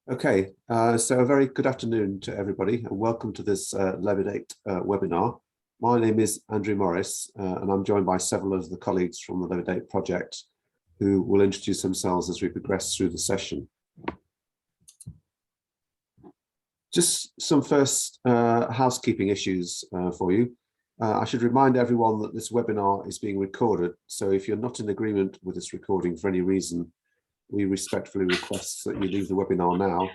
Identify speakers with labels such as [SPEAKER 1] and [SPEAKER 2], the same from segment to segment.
[SPEAKER 1] Okay, so a very good afternoon to everybody and welcome to this Levitate webinar. My name is Andrew Morris and I'm joined by several of the colleagues from the Levitate project who will introduce themselves as we progress through the session. Just some first housekeeping issues for you. I should remind everyone that this webinar is being recorded, so if you're not in agreement with this recording for any reason, we respectfully request that you leave the webinar now.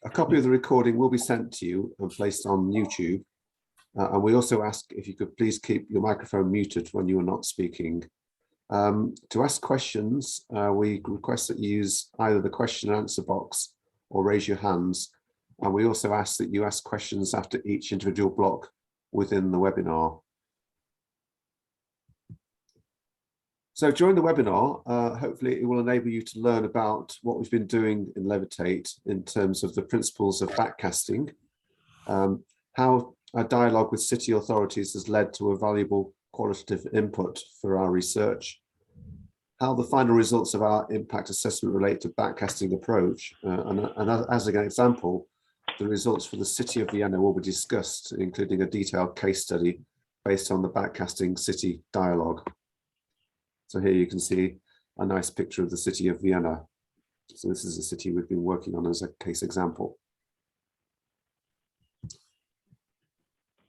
[SPEAKER 1] A copy of the recording will be sent to you and placed on YouTube. And we also ask if you could please keep your microphone muted when you are not speaking. To ask questions, we request that you use either the question and answer box or raise your hands. And we also ask that you ask questions after each individual block within the webinar. So during the webinar, hopefully it will enable you to learn about what we've been doing in Levitate in terms of the principles of backcasting, how a dialogue with city authorities has led to a valuable qualitative input for our research, how the final results of our impact assessment relate to backcasting approach, and as an example, the results for the city of Vienna will be discussed, including a detailed case study based on the backcasting city dialogue. So here you can see a nice picture of the city of Vienna. So this is a city we've been working on as a case example.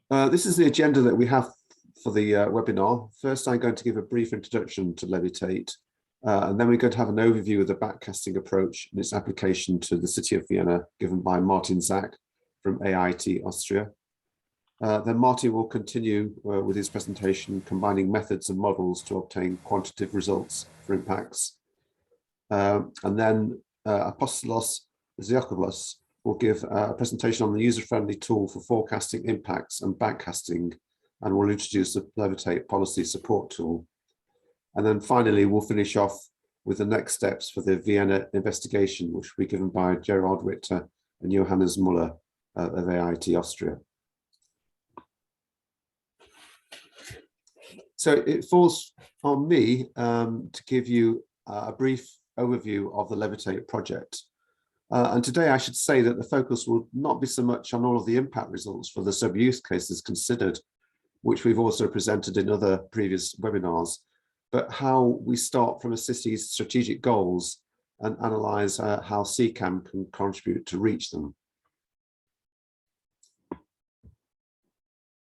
[SPEAKER 1] This is the agenda that we have for the webinar. First, I'm going to give a brief introduction to Levitate, and then we're going to have an overview of the backcasting approach and its application to the city of Vienna, given by Martin Zach from AIT Austria. Then Martin will continue with his presentation, combining methods and models to obtain quantitative results for impacts. And then Apostolos Ziakopoulos will give a presentation on the user-friendly tool for forecasting impacts and backcasting, and will introduce the Levitate policy support tool. And then finally, we'll finish off with the next steps for the Vienna investigation, which will be given by Gerard Richter and Johannes Muller of AIT Austria. So it falls on me to give you a brief overview of the Levitate project. And today I should say that the focus will not be so much on all of the impact results for the sub-use cases considered, which we've also presented in other previous webinars, but how we start from a city's strategic goals and analyse how CCAM can contribute to reach them.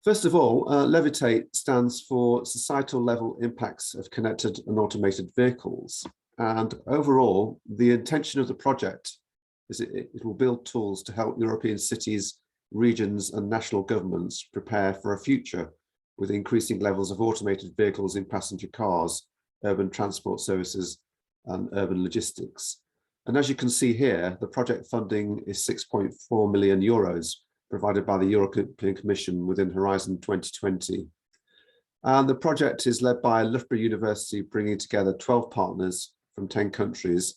[SPEAKER 1] First of all, Levitate stands for Societal Level Impacts of Connected and Automated Vehicles. And overall, the intention of the project is it will build tools to help European cities, regions, and national governments prepare for a future with increasing levels of automated vehicles in passenger cars, urban transport services, and urban logistics. And as you can see here, the project funding is 6.4 million euros, provided by the European Commission within Horizon 2020. And the project is led by Loughborough University, bringing together 12 partners from 10 countries,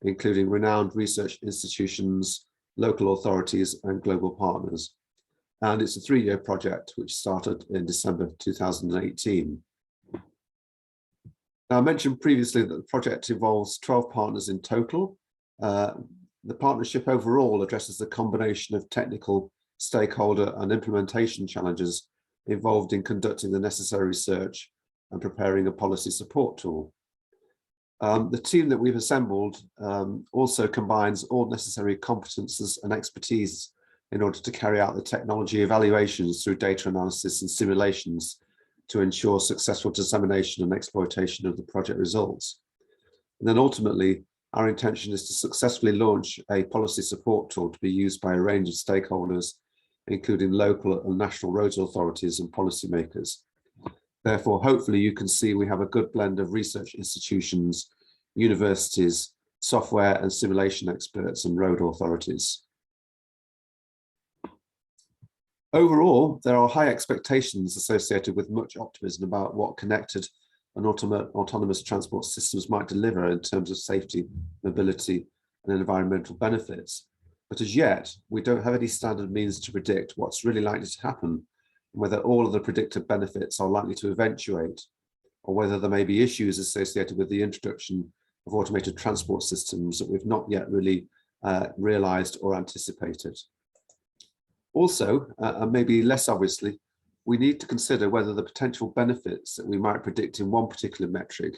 [SPEAKER 1] including renowned research institutions, local authorities, and global partners. And it's a 3-year project which started in December 2018. Now, I mentioned previously that the project involves 12 partners in total. The partnership overall addresses the combination of technical, stakeholder, and implementation challenges involved in conducting the necessary research and preparing a policy support tool. The team that we've assembled also combines all necessary competences and expertise in order to carry out the technology evaluations through data analysis and simulations to ensure successful dissemination and exploitation of the project results. And then ultimately, our intention is to successfully launch a policy support tool to be used by a range of stakeholders, including local and national roads authorities and policymakers. Therefore, hopefully you can see we have a good blend of research institutions, universities, software and simulation experts, and road authorities. Overall, there are high expectations associated with much optimism about what connected and autonomous transport systems might deliver in terms of safety, mobility, and environmental benefits. But as yet, we don't have any standard means to predict what's really likely to happen, and whether all of the predicted benefits are likely to eventuate, or whether there may be issues associated with the introduction of automated transport systems that we've not yet really realized or anticipated. Also, and maybe less obviously, we need to consider whether the potential benefits that we might predict in one particular metric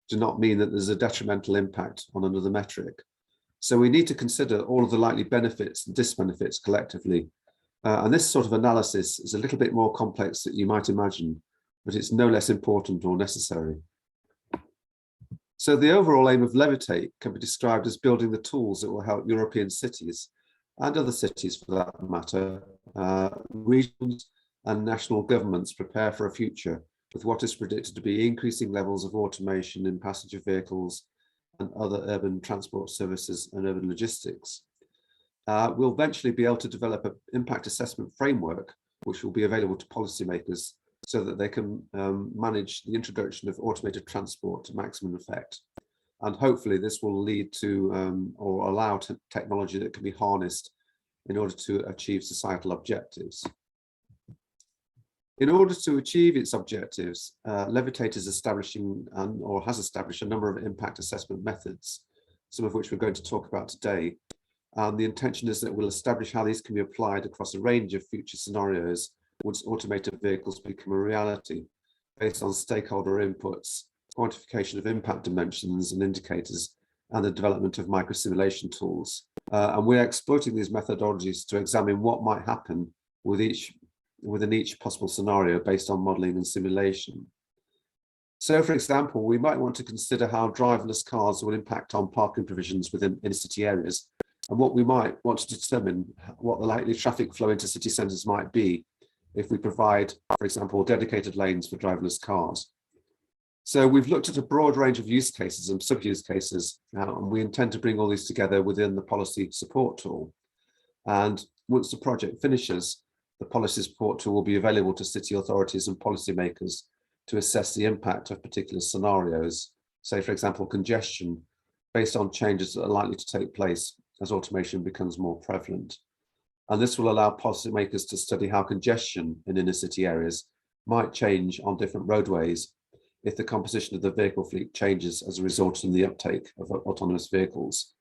[SPEAKER 1] do not mean that there's a detrimental impact on another metric. So we need to consider all of the likely benefits and disbenefits collectively. And this sort of analysis is a little bit more complex than you might imagine, but it's no less important or necessary. So the overall aim of Levitate can be described as building the tools that will help European cities and other cities for that matter, regions and national governments prepare for a future with what is predicted to be increasing levels of automation in passenger vehicles and other urban transport services and urban logistics. We'll eventually be able to develop an impact assessment framework, which will be available to policymakers so that they can manage the introduction of automated transport to maximum effect. And hopefully this will lead to or allow technology that can be harnessed in order to achieve societal objectives. In order to achieve its objectives, Levitate is establishing or has established a number of impact assessment methods, some of which we're going to talk about today. And the intention is that we'll establish how these can be applied across a range of future scenarios once automated vehicles become a reality, based on stakeholder inputs, quantification of impact dimensions and indicators, and the development of microsimulation tools. And we're exploiting these methodologies to examine what might happen within each possible scenario based on modeling and simulation. So, for example, we might want to consider how driverless cars will impact on parking provisions within inner-city areas, and what we might want to determine what the likely traffic flow into city centres might be if we provide, for example, dedicated lanes for driverless cars. So we've looked at a broad range of use cases and sub-use cases, and we intend to bring all these together within the policy support tool. And once the project finishes, the policy support tool will be available to city authorities and policymakers to assess the impact of particular scenarios, say, for example, congestion, based on changes that are likely to take place as automation becomes more prevalent. And this will allow policymakers to study how congestion in inner city areas might change on different roadways if the composition of the vehicle fleet changes as a result in the uptake of autonomous vehicles.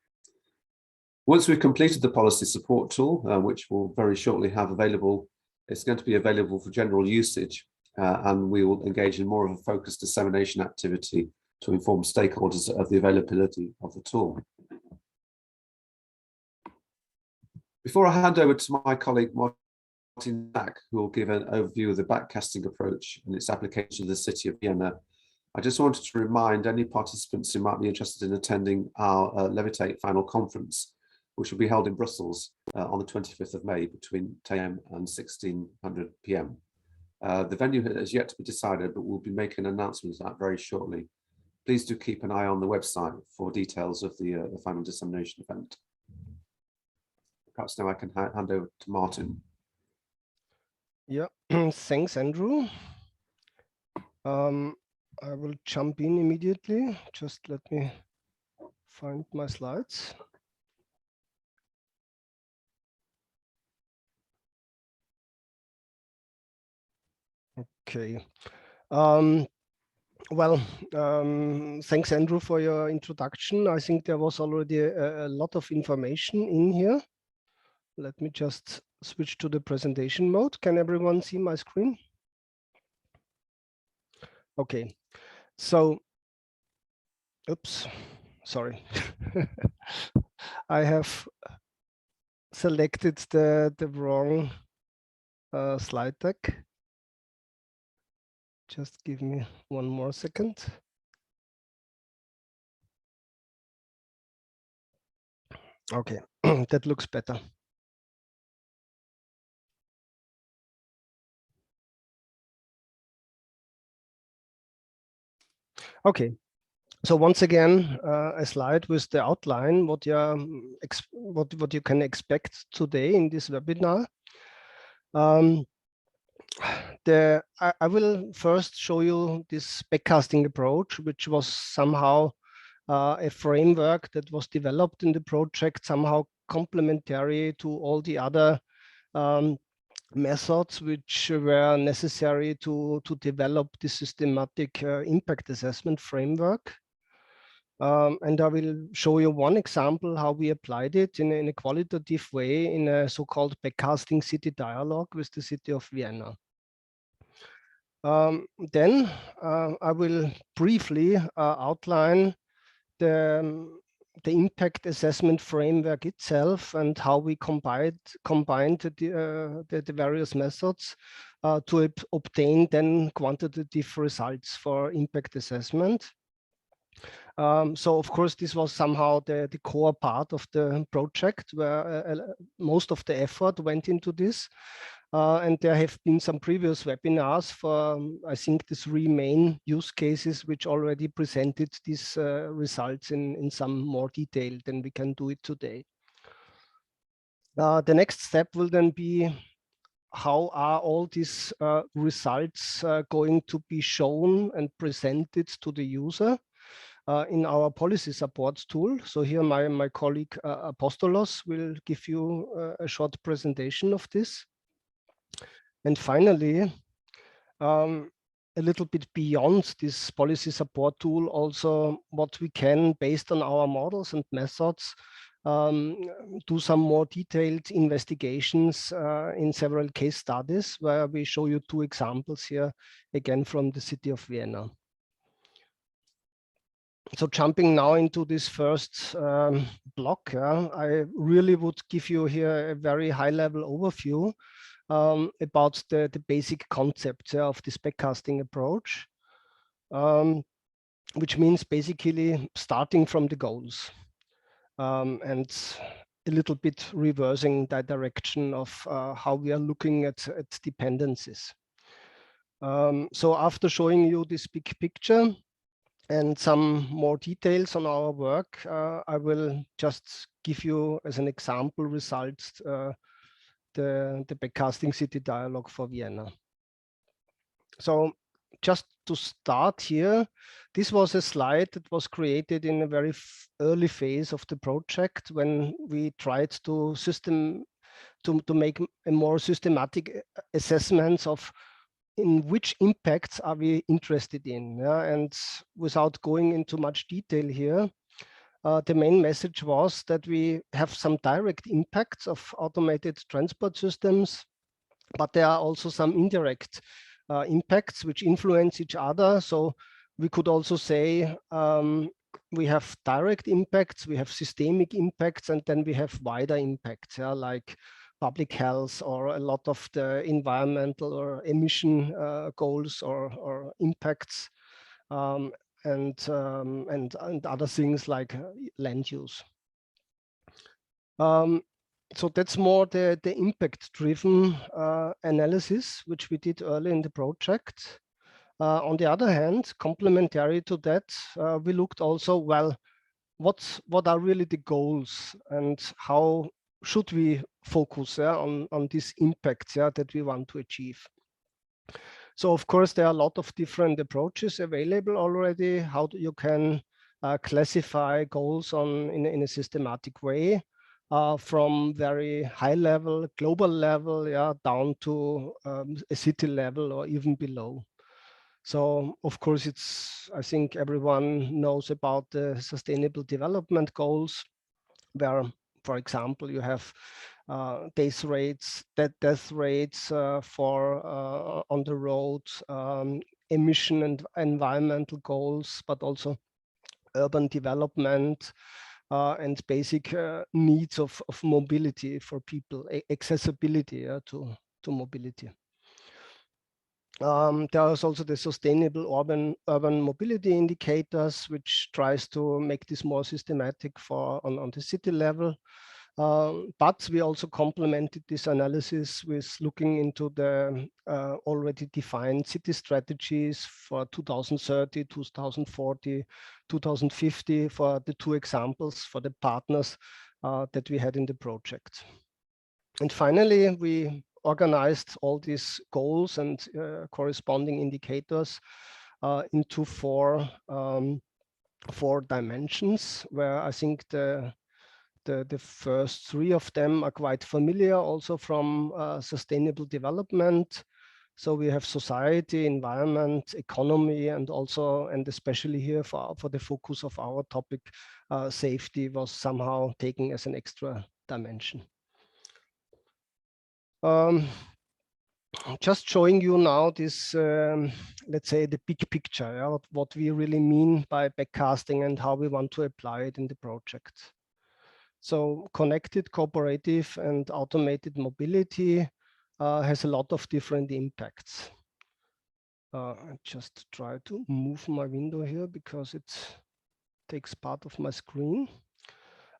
[SPEAKER 1] Once we've completed the policy support tool, which we'll very shortly have available, it's going to be available for general usage, and we will engage in more of a focused dissemination activity to inform stakeholders of the availability of the tool. Before I hand over to my colleague Martin Mack, who will give an overview of the backcasting approach and its application to the city of Vienna, I just wanted to remind any participants who might be interested in attending our Levitate final conference, which will be held in Brussels on the 25th of May between 10 AM and 1600 PM. The venue has yet to be decided, but we'll be making an announcement of that very shortly. Please do keep an eye on the website for details of the final dissemination event. Perhaps now I can hand over to Martin.
[SPEAKER 2] Yeah, thanks, Andrew. I will jump in immediately. Just let me find my slides. Okay. Thanks, Andrew, for your introduction. I think there was already a lot of information in here. Let me just switch to the presentation mode. Can everyone see my screen? Okay. So, oops, sorry. I have selected the wrong slide deck. Just give me one more second. Okay, that looks better. Okay, so once again, a slide with the outline, what you can expect today in this webinar. I will first show you this backcasting approach, which was somehow a framework that was developed in the project, somehow complementary to all the other methods which were necessary to develop the systematic impact assessment framework. And I will show you one example how we applied it in a qualitative way in a so-called backcasting city dialogue with the city of Vienna. Then I will briefly outline the impact assessment framework itself and how we combined the various methods to obtain then quantitative results for impact assessment. So of course, this was somehow the core part of the project where most of the effort went into this. And there have been some previous webinars for, I think, the 3 main use cases, which already presented these results in some more detail than we can do it today. The next step will then be how are all these results going to be shown and presented to the user in our policy support tool. So here my colleague Apostolos will give you a short presentation of this. And finally, a little bit beyond this policy support tool, also what we can, based on our models and methods, do some more detailed investigations in several case studies, where we show you 2 examples here, again from the city of Vienna. So jumping now into this first block, I really would give you here a very high-level overview about the basic concepts of this backcasting approach, which means basically starting from the goals and a little bit reversing that direction of how we are looking at dependencies. So after showing you this big picture and some more details on our work, I will just give you as an example results the backcasting city dialogue for Vienna. So just to start here, this was a slide that was created in a very early phase of the project when we tried to make a more systematic assessments of in which impacts are we interested in. And without going into much detail here, the main message was that we have some direct impacts of automated transport systems, but there are also some indirect impacts which influence each other. So we could also say we have direct impacts, we have systemic impacts, and then we have wider impacts, like public health or a lot of the environmental or emission goals or impacts, and other things like land use. So that's more the impact-driven analysis, which we did early in the project. On the other hand, complementary to that, we looked also, well, what are really the goals and how should we focus on these impacts that we want to achieve. So of course, there are a lot of different approaches available already, how you can classify goals in a systematic way. From very high level, global level, down to a city level or even below. So of course, I think everyone knows about the Sustainable Development Goals, where, for example, you have death rates for on the road, emission and environmental goals, but also urban development, and basic needs of mobility for people, accessibility to mobility. There is also the Sustainable Urban Mobility Indicators, which tries to make this more systematic on the city level. But we also complemented this analysis with looking into the already defined city strategies for 2030, 2040, 2050 for the 2 examples for the partners that we had in the project. And finally, we organized all these goals and corresponding indicators into 4 dimensions, where I think the first 3 of them are quite familiar also from sustainable development. So we have society, environment, economy, and also, and especially here for the focus of our topic, safety was somehow taken as an extra dimension. Just showing you now this, let's say, the big picture, yeah, what we really mean by backcasting and how we want to apply it in the project. So connected, cooperative, and automated mobility has a lot of different impacts. I just try to move my window here because it takes part of my screen.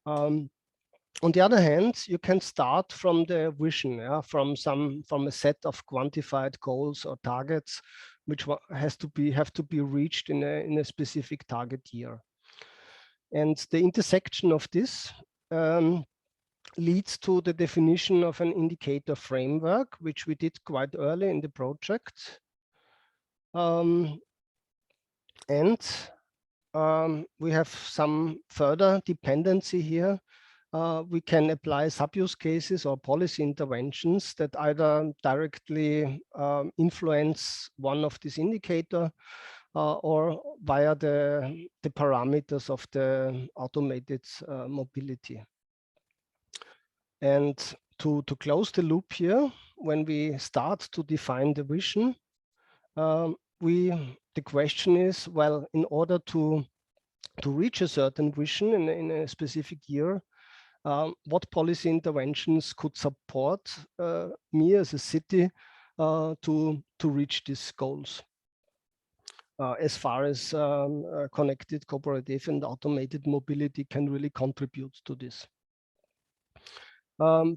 [SPEAKER 2] On the other hand, you can start from the vision, yeah, from a set of quantified goals or targets, which have to be reached in a specific target year. And the intersection of this leads to the definition of an indicator framework, which we did quite early in the project. We have some further dependency here. We can apply sub-use cases or policy interventions that either directly influence one of these indicators or via the parameters of the automated mobility. And to close the loop here, when we start to define the vision, the question is, well, in order to reach a certain vision in a specific year, what policy interventions could support me as a city to reach these goals? As far as connected, cooperative, and automated mobility can really contribute to this.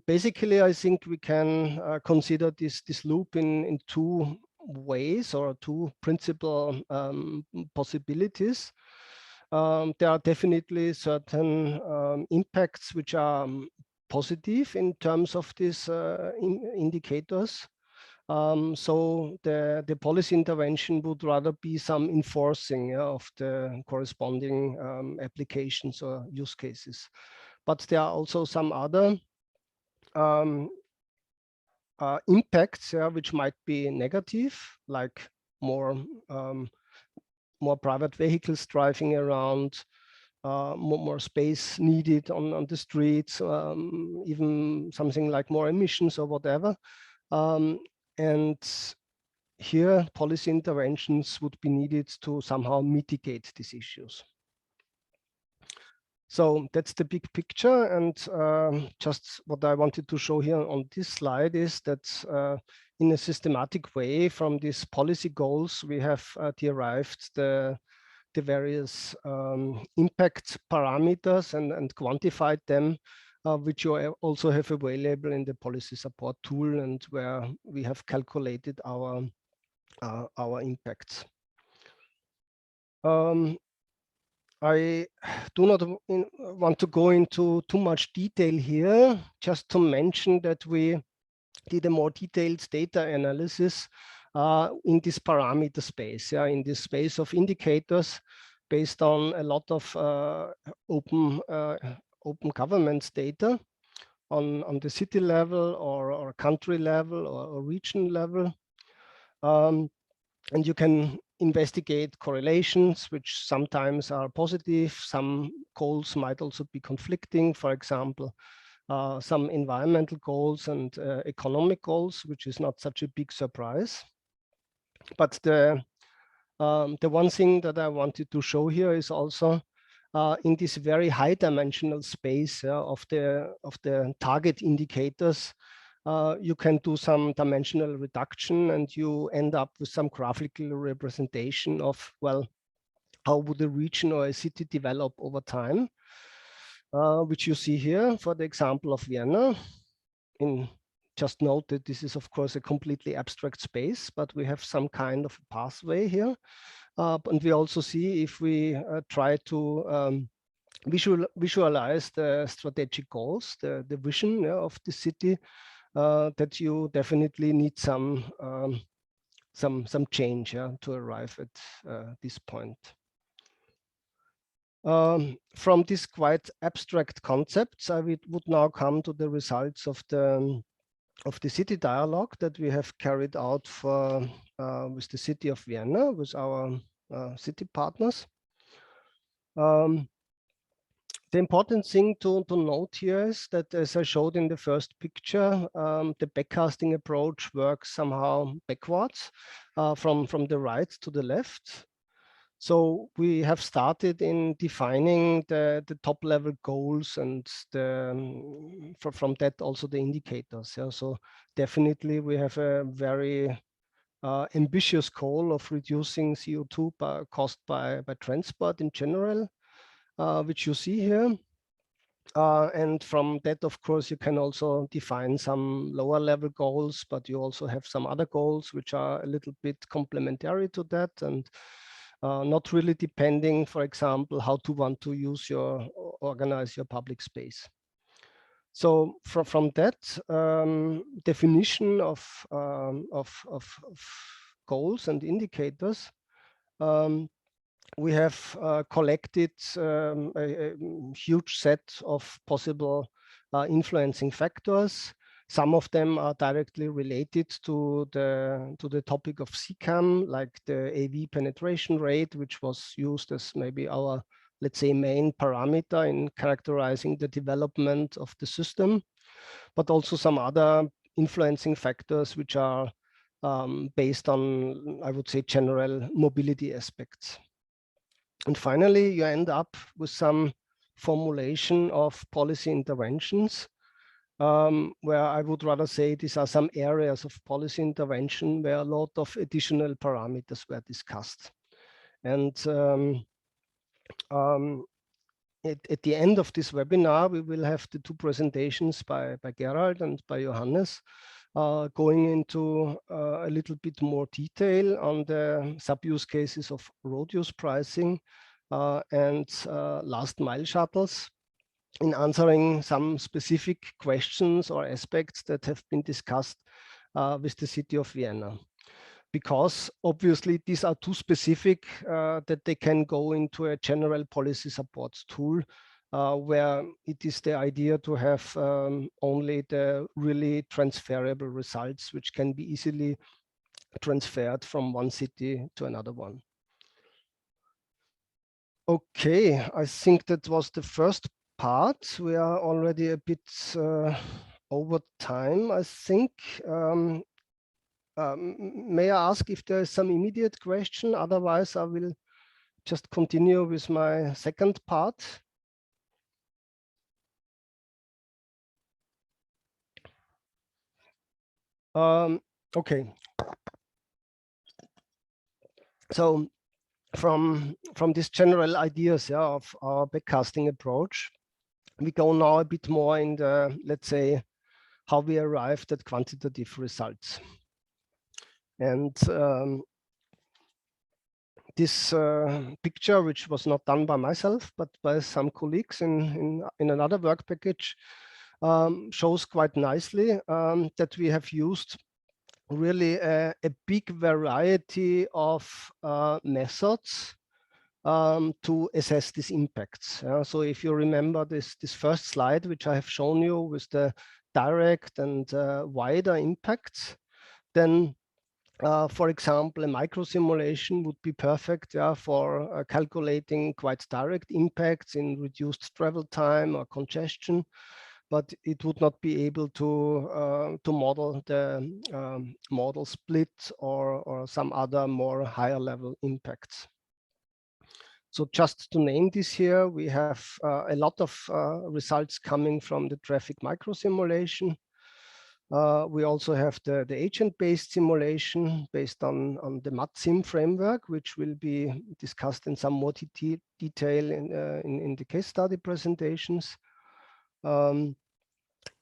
[SPEAKER 2] Basically, I think we can consider this loop in two ways or two principal possibilities. There are definitely certain impacts which are positive in terms of these indicators. So the policy intervention would rather be some enforcing of the corresponding applications or use cases. But there are also some other impacts, which might be negative, like more private vehicles driving around, more space needed on the streets, even something like more emissions or whatever. And here, policy interventions would be needed to somehow mitigate these issues. So that's the big picture. And just what I wanted to show here on this slide is that in a systematic way from these policy goals, we have derived the various impact parameters and quantified them, which you also have available in the policy support tool and where we have calculated our impacts. I do not want to go into too much detail here, just to mention that we did a more detailed data analysis in this parameter space, in this space of indicators based on a lot of open governance data on the city level or country level or region level. And you can investigate correlations, which sometimes are positive. Some goals might also be conflicting. For example, some environmental goals and economic goals, which is not such a big surprise. But the one thing that I wanted to show here is also in this very high dimensional space of the target indicators, you can do some dimensional reduction and you end up with some graphical representation of, well, how would a region or a city develop over time, which you see here for the example of Vienna. Just note that this is, of course, a completely abstract space, but we have some kind of pathway here. And we also see if we try to visualize the strategic goals, the vision of the city, that you definitely need some change to arrive at this point. From these quite abstract concepts, I would now come to the results of the the city dialogue that we have carried out for with the city of Vienna, with our city partners. The important thing to note here is that, as I showed in the first picture, the backcasting approach works somehow backwards from the right to the left. So we have started in defining the top level goals and from that also the indicators. Yeah? So definitely we have a very ambitious goal of reducing CO2 caused by transport in general, which you see here. And from that, of course, you can also define some lower level goals, but you also have some other goals which are a little bit complementary to that and not really depending, for example, how to want to use organize your public space. So from that definition of goals and indicators, we have collected a huge set of possible influencing factors. Some of them are directly related to the topic of CCAM, like the AV penetration rate, which was used as maybe our, let's say, main parameter in characterizing the development of the system, but also some other influencing factors which are based on, I would say, general mobility aspects. And finally, you end up with some formulation of policy interventions, where I would rather say these are some areas of policy intervention where a lot of additional parameters were discussed. And at the end of this webinar, we will have the two presentations by Gerald and by Johannes, going into a little bit more detail on the sub-use cases of road use pricing and last mile shuttles, in answering some specific questions or aspects that have been discussed with the city of Vienna. Because obviously these are too specific that they can go into a general policy supports tool, where it is the idea to have only the really transferable results, which can be easily transferred from one city to another one. Okay, I think that was the first part. We are already a bit over time, I think. May I ask if there is some immediate question? Otherwise, I will just continue with my second part. Okay. So from these general ideas, yeah, of our backcasting approach, we go now a bit more in the, let's say, how we arrived at quantitative results. And this picture, which was not done by myself, but by some colleagues in another work package, shows quite nicely that we have used really a big variety of methods to assess these impacts. So if you remember this first slide, which I have shown you with the direct and wider impacts, then for example, a micro simulation would be perfect, yeah, for calculating quite direct impacts in reduced travel time or congestion, but it would not be able to model the model split or some other more higher level impacts. So just to name this here, we have a lot of results coming from the traffic micro simulation. We also have the agent-based simulation based on the MATSIM framework, which will be discussed in some more detail in the case study presentations.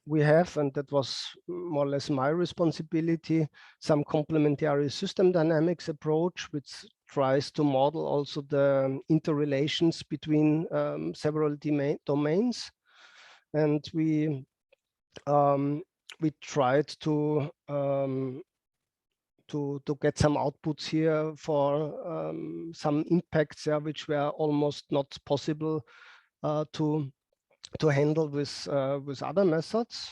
[SPEAKER 2] We have, and that was more or less my responsibility, some complementary system dynamics approach, which tries to model also the interrelations between several domains. And we tried to get some outputs here for some impacts, which were almost not possible to handle with other methods.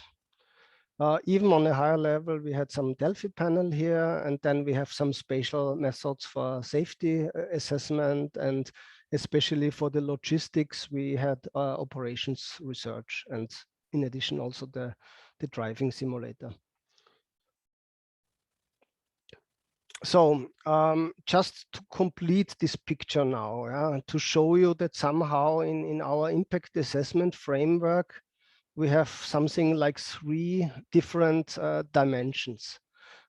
[SPEAKER 2] Even on a higher level, we had some Delphi panel here, and then we have some spatial methods for safety assessment, and especially for the logistics, we had operations research, and in addition also the driving simulator. So just to complete this picture now, to show you that somehow in our impact assessment framework, we have something like 3 different dimensions.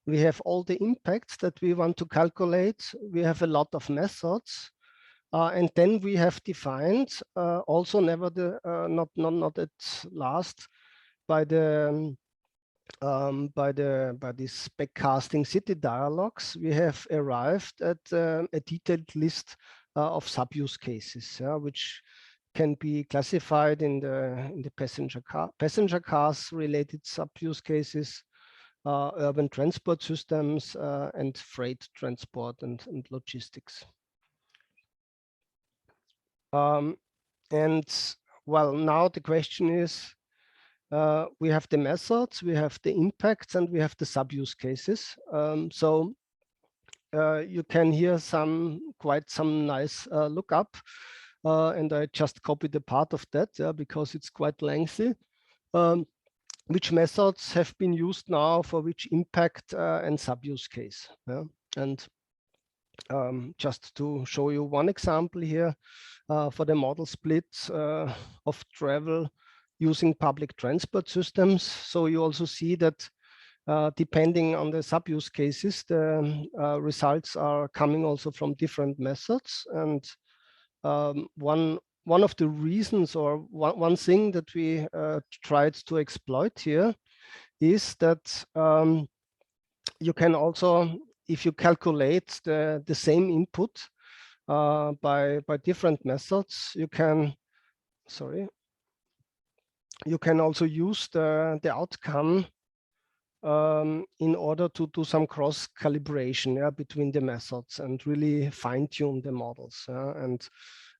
[SPEAKER 2] We have all the impacts that we want to calculate. We have a lot of methods. And then we have defined also never the not at last by the by this backcasting city dialogues, we have arrived at a detailed list of sub-use cases, which can be classified in the passenger cars related sub-use cases, urban transport systems, and freight transport and logistics. And well, now the question is, we have the methods, we have the impacts, and we have the sub-use cases. So you can hear quite some nice lookup, and I just copied a part of that because it's quite lengthy. Which methods have been used now for which impact and sub-use case? And just to show you one example here, for the model split of travel using public transport systems. So you also see that depending on the sub-use cases, the results are coming also from different methods. And one of the reasons, or one thing that we tried to exploit here is that you can also, if you calculate the same input by different methods, you can, you can also use the outcome in order to do some cross calibration between the methods and really fine tune the models. And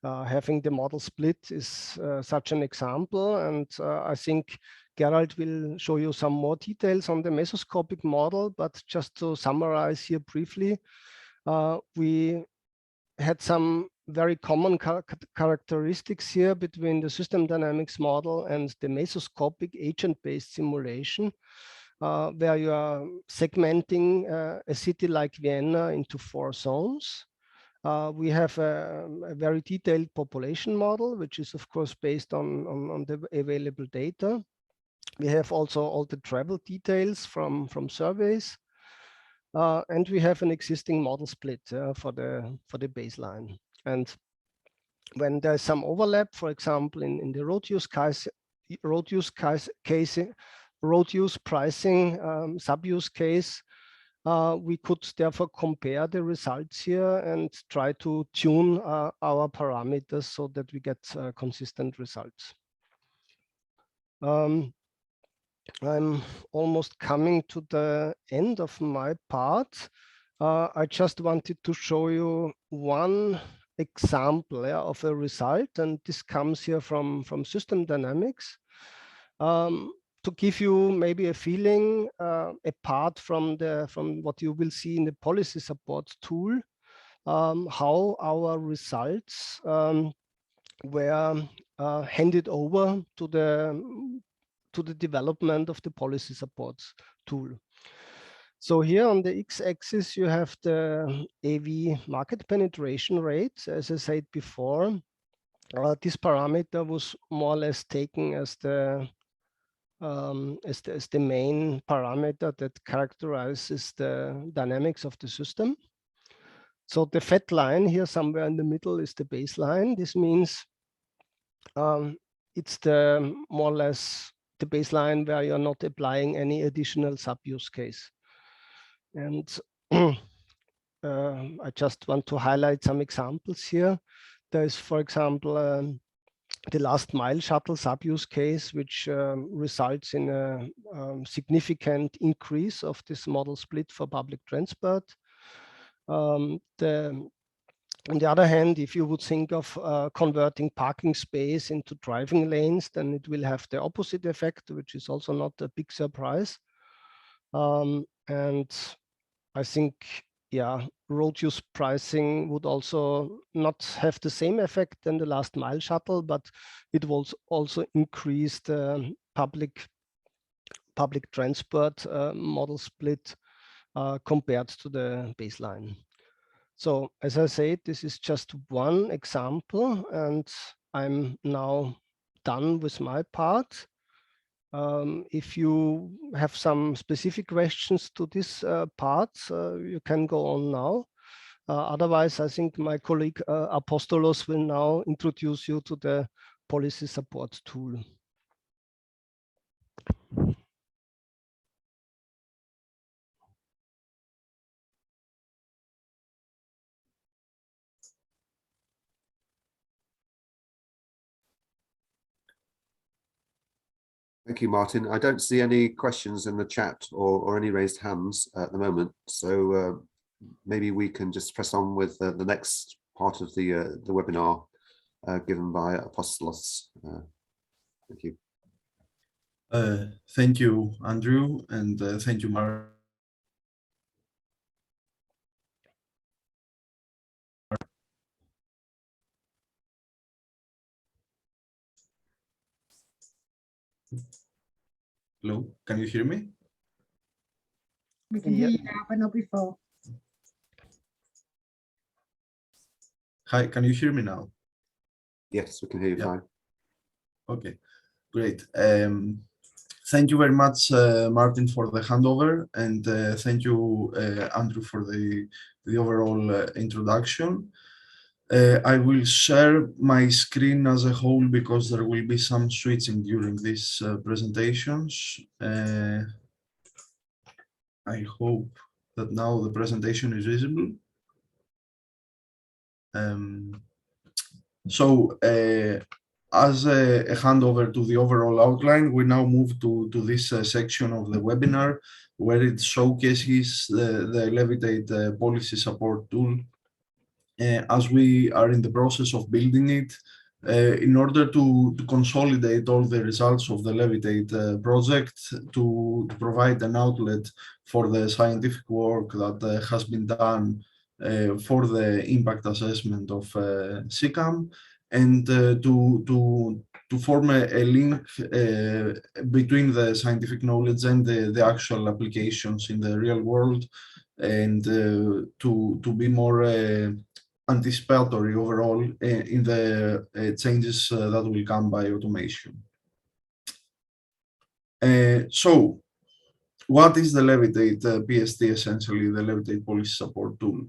[SPEAKER 2] having the model split is such an example. And I think Gerald will show you some more details on the mesoscopic model, but just to summarize here briefly, we had some very common characteristics here between the system dynamics model and the mesoscopic agent-based simulation, where you are segmenting a city like Vienna into 4 zones. We have a very detailed population model, which is of course based on the available data. We have also all the travel details from surveys. And we have an existing model split for the baseline. And when there's some overlap, for example, in the road use pricing sub-use case, we could therefore compare the results here and try to tune our parameters so that we get consistent results. I'm almost coming to the end of my part. I just wanted to show you one example of a result, and this comes here from system dynamics, to give you maybe a feeling apart from what you will see in the policy support tool, how our results were handed over to the development of the policy support tool. So here on the x-axis, you have the AV market penetration rate. As I said before, this parameter was more or less taken as the main parameter that characterizes the dynamics of the system. So the fat line here somewhere in the middle is the baseline. This means it's the more or less the baseline where you're not applying any additional sub-use case. And I just want to highlight some examples here. There is, for example, the last mile shuttle sub-use case, which results in a significant increase of this model split for public transport. The On the other hand, if you would think of converting parking space into driving lanes, then it will have the opposite effect, which is also not a big surprise. And I think, yeah, road use pricing would also not have the same effect than the last mile shuttle, but it will also increase the public transport model split compared to the baseline. So as I said, this is just one example, and I'm now done with my part. If you have some specific questions to this part, you can go on now. Otherwise, I think my colleague Apostolos will now introduce you to the policy support tool.
[SPEAKER 1] Thank you, Martin. I don't see any questions in the chat or any raised hands at the moment. So maybe we can just press on with the next part of the webinar given by Apostolos. Thank you.
[SPEAKER 3] Thank you, Andrew, and thank you, Mark. Hello, can you hear me?
[SPEAKER 4] We can hear you now, but not before.
[SPEAKER 3] Hi, can you hear me now?
[SPEAKER 1] Yes, we can hear you fine.
[SPEAKER 3] Okay, great. Thank you very much, Martin, for the handover, and thank you, Andrew, for the overall introduction. I will share my screen as a whole because there will be some switching during these presentations. I hope that now the presentation is visible. As a handover to the overall outline, we now move to this section of the webinar where it showcases the Levitate policy support tool. As we are in the process of building it, in order to consolidate all the results of the Levitate project, to provide an outlet for the scientific work that has been done for the impact assessment of CCAM, and to form a link between the scientific knowledge and the actual applications in the real world, and to be more anticipatory overall in the changes that will come by automation. So what is the Levitate Pst, essentially the Levitate policy support tool?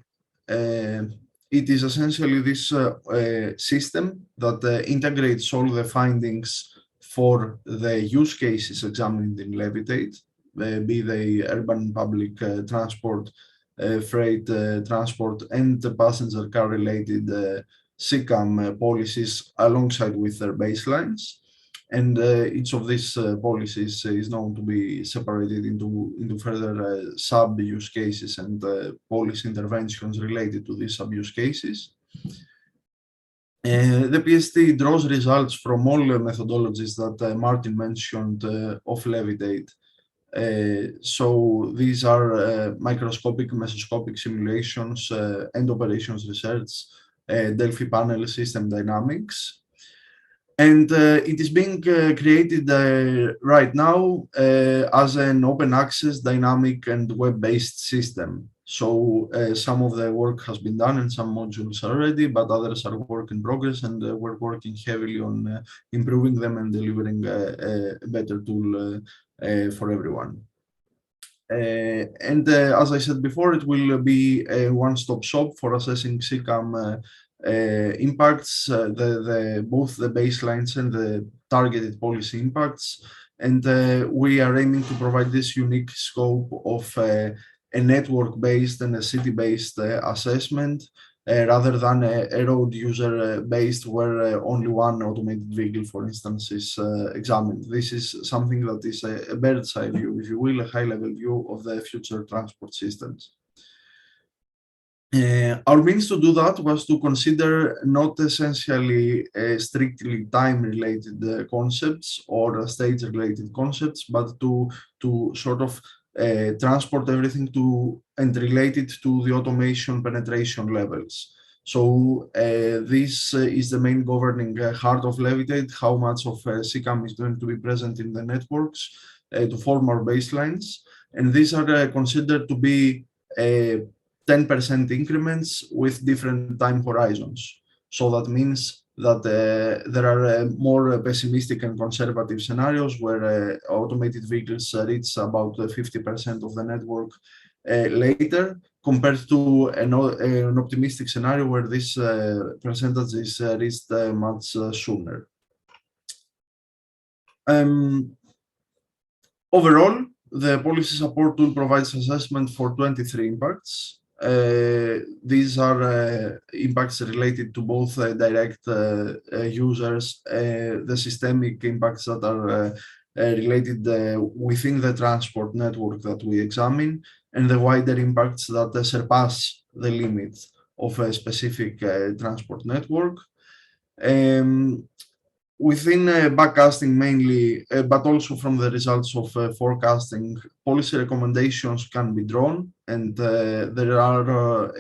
[SPEAKER 3] It is essentially this system that integrates all the findings for the use cases examined in Levitate, be they urban public transport, freight transport, and the passenger car related CCAM policies alongside with their baselines. And each of these policies is known to be separated into further sub-use cases and policy interventions related to these sub-use cases. The PST draws results from all the methodologies that Martin mentioned of Levitate. So these are microscopic, mesoscopic simulations and operations research, Delphi panel system dynamics. And it is being created right now as an open access, dynamic, and web-based system. So some of the work has been done and some modules are ready, but others are work in progress, and we're working heavily on improving them and delivering a better tool for everyone. And as I said before, it will be a one-stop shop for assessing CCAM impacts, both the baselines and the targeted policy impacts. And we are aiming to provide this unique scope of a network-based and a city-based assessment, rather than a road user-based where only one automated vehicle, for instance, is examined. This is something that is a bird's eye view, if you will, a high-level view of the future transport systems. Our means to do that was to consider not essentially strictly time-related concepts or stage-related concepts, but to sort of transport everything to and relate it to the automation penetration levels. So this is the main governing heart of Levitate, how much of CCAM is going to be present in the networks to form our baselines. And these are considered to be 10% increments with different time horizons. So that means that there are more pessimistic and conservative scenarios where automated vehicles reach about 50% of the network later, compared to an optimistic scenario where this percentage is reached much sooner. Overall, the policy support tool provides assessment for 23 impacts. These are impacts related to both direct users, the systemic impacts that are related within the transport network that we examine, and the wider impacts that surpass the limit of a specific transport network. Within backcasting mainly, but also from the results of forecasting, policy recommendations can be drawn, and there are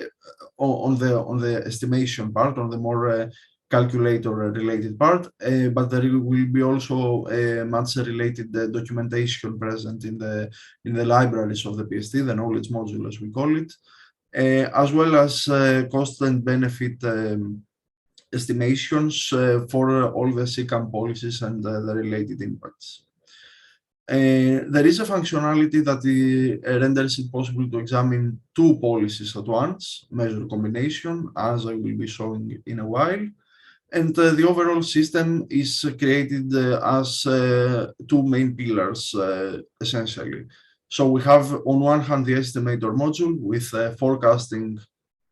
[SPEAKER 3] on the estimation part, on the more calculator-related part, but there will be also much related documentation present in the libraries of the PST, the knowledge module as we call it, as well as cost and benefit estimations for all the CCAM policies and the related impacts. There is a functionality that renders it possible to examine two policies at once, measure combination, as I will be showing in a while. And the overall system is created as two main pillars, essentially. So we have on one hand the estimator module with forecasting,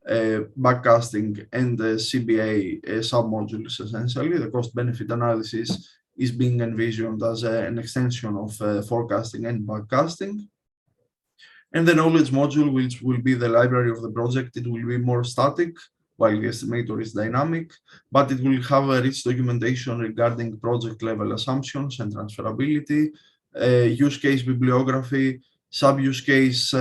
[SPEAKER 3] backcasting, and CBA submodules. Essentially, the cost-benefit analysis is being envisioned as an extension of forecasting and backcasting. And the knowledge module, which will be the library of the project, it will be more static, while the estimator is dynamic, but it will have a rich documentation regarding project-level assumptions and transferability, use case bibliography, sub-use case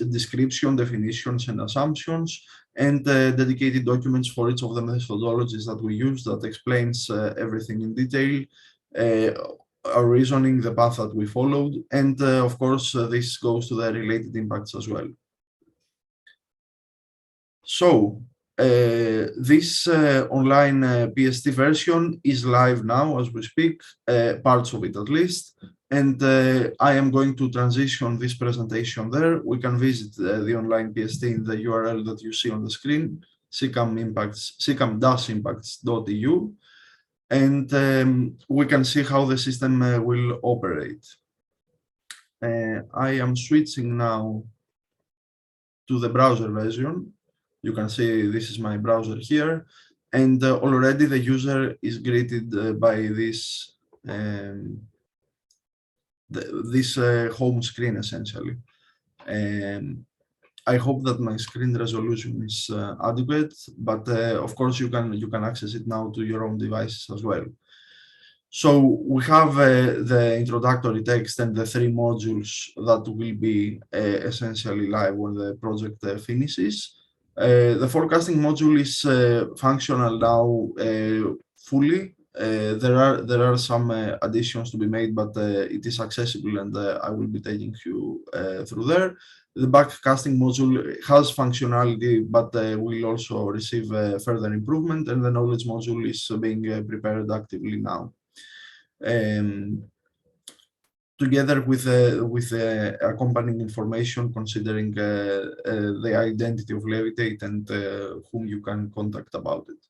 [SPEAKER 3] description, definitions, and assumptions, and dedicated documents for each of the methodologies that we use that explains everything in detail, our reasoning, the path that we followed, and of course, this goes to the related impacts as well. So, this online PST version is live now as we speak, parts of it at least. And I am going to transition this presentation there. We can visit the online PST in the URL that you see on the screen, CCAM-impacts.eu. And we can see how the system will operate. I am switching now to the browser version. You can see this is my browser here. And already the user is greeted by this this home screen, essentially. I hope that my screen resolution is adequate, but of course you can access it now to your own devices as well. So we have the introductory text and the three modules that will be essentially live when the project finishes. The forecasting module is functional now fully. There are some additions to be made, but it is accessible, and I will be taking you through there. The backcasting module has functionality, but will also receive further improvement, and the knowledge module is being prepared actively now. Together with accompanying information considering the identity of Levitate and whom you can contact about it.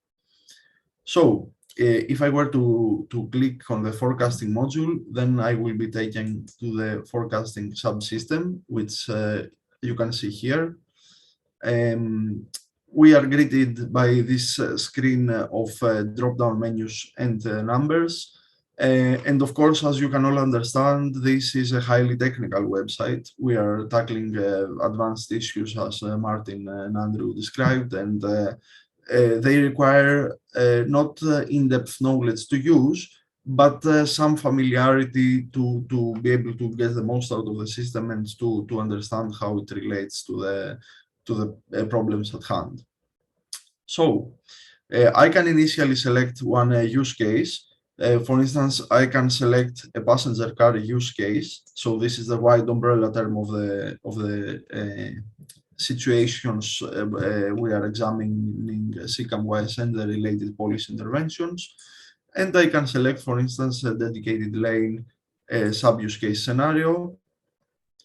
[SPEAKER 3] So if I were to click on the forecasting module, then I will be taken to the forecasting subsystem, which you can see here. We are greeted by this screen of drop-down menus and numbers. And of course, as you can all understand, this is a highly technical website. We are tackling advanced issues as Martin and Andrew described, and they require not in-depth knowledge to use, but some familiarity to be able to get the most out of the system and to understand how it relates to the problems at hand. So I can initially select one use case. For instance, I can select a passenger car use case. So this is the wide umbrella term of the situations we are examining CCAM-wise and the related policy interventions. And I can select, for instance, a dedicated lane sub-use case scenario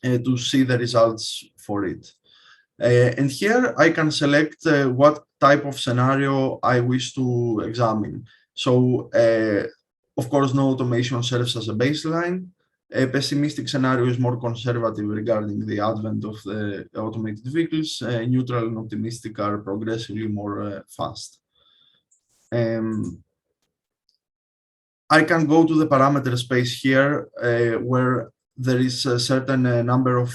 [SPEAKER 3] to see the results for it. And here I can select what type of scenario I wish to examine. So, of course, no automation serves as a baseline. A pessimistic scenario is more conservative regarding the advent of the automated vehicles. Neutral and optimistic are progressively more fast. I can go to the parameter space here where there is a certain number of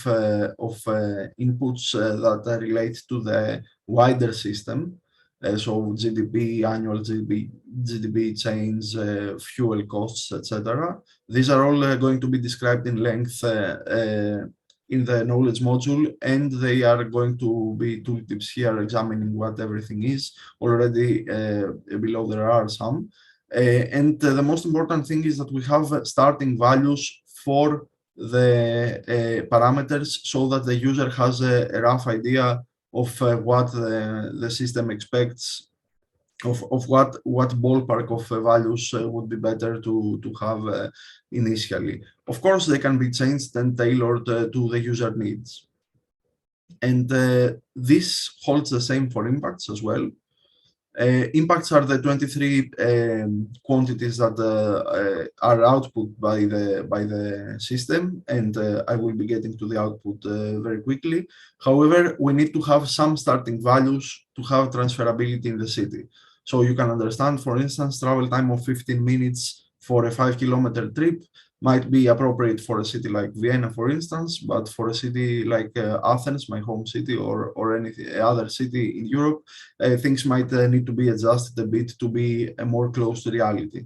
[SPEAKER 3] inputs that relate to the wider system. So GDP, annual GDP change, fuel costs, etc. These are all going to be described in length in the knowledge module, and they are going to be tooltips here examining what everything is. Already below there are some. And the most important thing is that we have starting values for the parameters so that the user has a rough idea of what the system expects, of what ballpark of values would be better to have initially. Of course, they can be changed and tailored to the user needs. And this holds the same for impacts as well. Impacts are the 23 quantities that are output by the system, and I will be getting to the output very quickly. However, we need to have some starting values to have transferability in the city. So you can understand, for instance, travel time of 15 minutes for a 5-kilometer trip might be appropriate for a city like Vienna, for instance, but for a city like Athens, my home city, or any other city in Europe, things might need to be adjusted a bit to be more close to reality.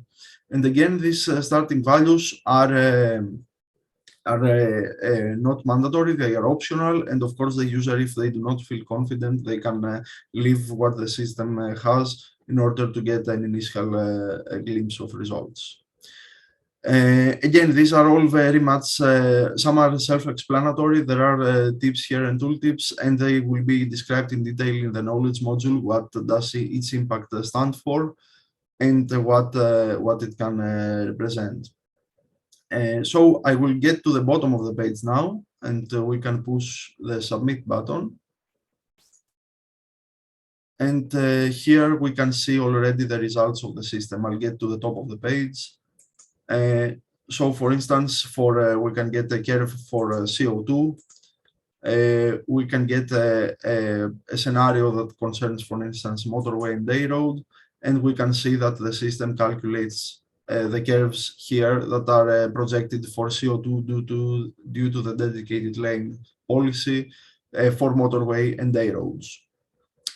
[SPEAKER 3] And again, these starting values are not mandatory, they are optional, and of course the user, if they do not feel confident, they can leave what the system has in order to get an initial glimpse of results. Again, these are all very much, some are self-explanatory. There are tips here and tooltips, and they will be described in detail in the knowledge module. What does each impact stand for, and what it can represent. So I will get to the bottom of the page now, and we can push the submit button. And here we can see already the results of the system. I'll get to the top of the page. So for instance, we can get a curve for CO2. We can get a scenario that concerns, for instance, motorway and day road, and we can see that the system calculates the curves here that are projected for CO2 due to the dedicated lane policy for motorway and day roads.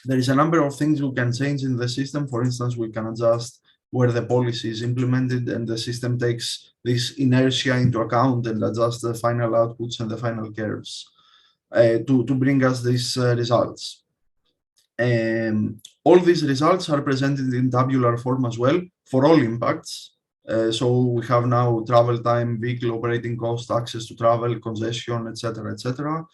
[SPEAKER 3] There is a number of things we can change in the system. For instance, we can adjust where the policy is implemented, and the system takes this inertia into account and adjusts the final outputs and the final curves to bring us these results. All these results are presented in tabular form as well for all impacts. So we have now travel time, vehicle operating cost, access to travel, congestion, etc., etc.,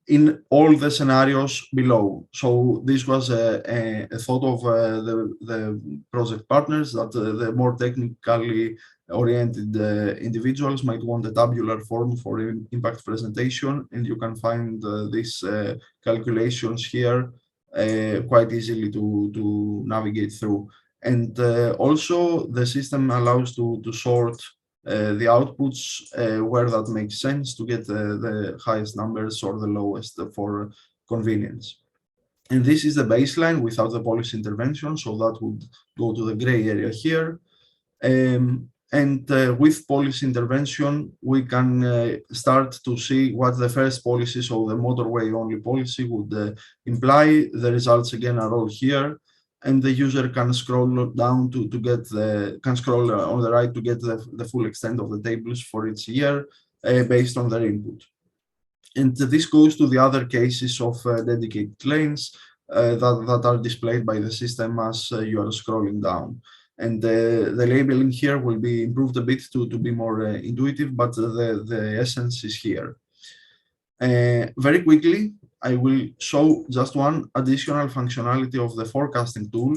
[SPEAKER 3] in all the scenarios below. So this was a thought of the project partners that the more technically oriented individuals might want a tabular form for impact presentation, and you can find these calculations here quite easily to navigate through. And also the system allows to sort the outputs where that makes sense to get the highest numbers or the lowest for convenience. And this is the baseline without the policy intervention, so that would go to the gray area here. And with policy intervention, we can start to see what the first policy, so the motorway only policy, would imply. The results again are all here, and the user can scroll down to get can scroll on the right to get the full extent of the tables for each year based on their input. And this goes to the other cases of dedicated lanes that are displayed by the system as you are scrolling down. And the labeling here will be improved a bit to be more intuitive, but the essence is here. Very quickly, I will show just one additional functionality of the forecasting tool.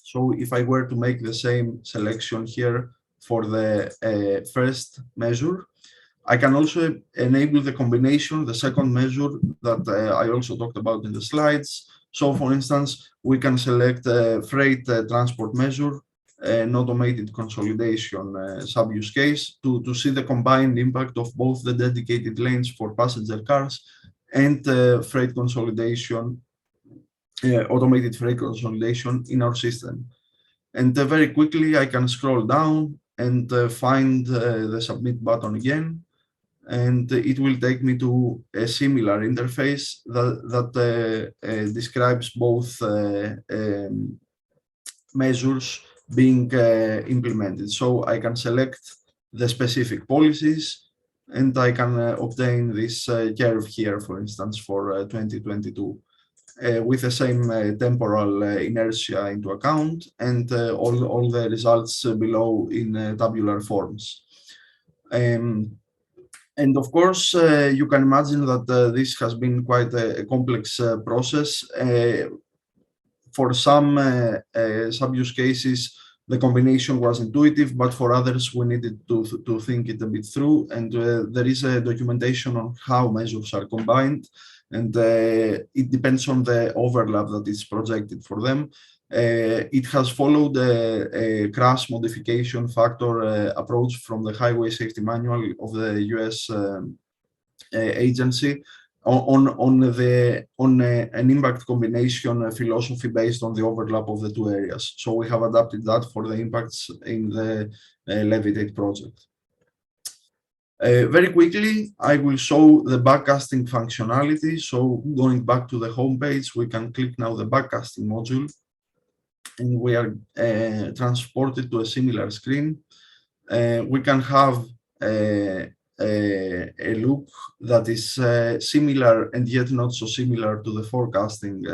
[SPEAKER 3] So if I were to make the same selection here for the first measure, I can also enable the combination, the second measure that I also talked about in the slides. So for instance, we can select a freight transport measure, an automated consolidation sub-use case to see the combined impact of both the dedicated lanes for passenger cars and freight consolidation, automated freight consolidation in our system. And very quickly, I can scroll down and find the submit button again. And it will take me to a similar interface that describes both measures being implemented. So I can select the specific policies, and I can obtain this curve here, for instance, for 2022, with the same temporal inertia into account, and all the results below in tabular forms. And of course, you can imagine that this has been quite a complex process. For some sub-use cases, the combination was intuitive, but for others, we needed to think it a bit through. And there is a documentation on how measures are combined, and it depends on the overlap that is projected for them. It has followed a crash modification factor approach from the Highway Safety Manual of the US agency on an impact combination philosophy based on the overlap of the two areas. So we have adapted that for the impacts in the Levitate project. Very quickly, I will show the backcasting functionality. So going back to the home page, we can click now the backcasting module, and we are transported to a similar screen. We can have a look that is similar and yet not so similar to the forecasting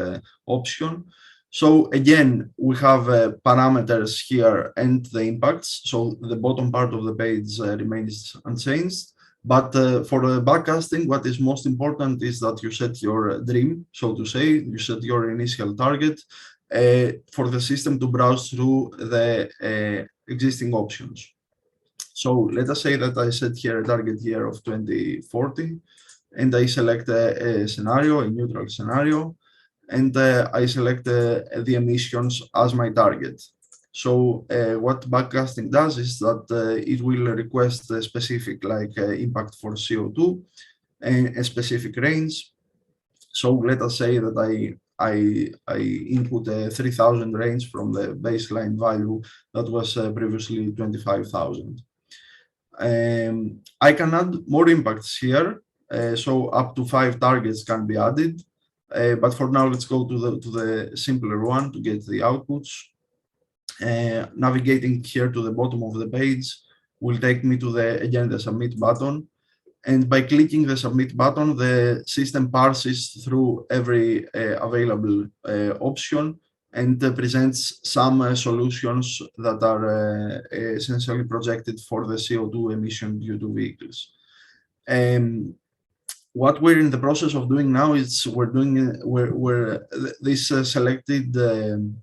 [SPEAKER 3] option. So again, we have parameters here and the impacts. So the bottom part of the page remains unchanged. But for the backcasting, what is most important is that you set your dream, so to say, you set your initial target for the system to browse through the existing options. So let us say that I set here a target year of 2040, and I select a scenario, a neutral scenario, and I select the emissions as my target. So what backcasting does is that it will request a specific impact for CO2 and a specific range. So let us say that I input a 3,000 range from the baseline value that was previously 25,000. I can add more impacts here, so up to 5 targets can be added. But for now, let's go to the simpler one to get the outputs. Navigating here to the bottom of the page will take me to the submit button. And by clicking the submit button, the system parses through every available option and presents some solutions that are essentially projected for the CO2 emission due to vehicles. What we're in the process of doing now is we're this selected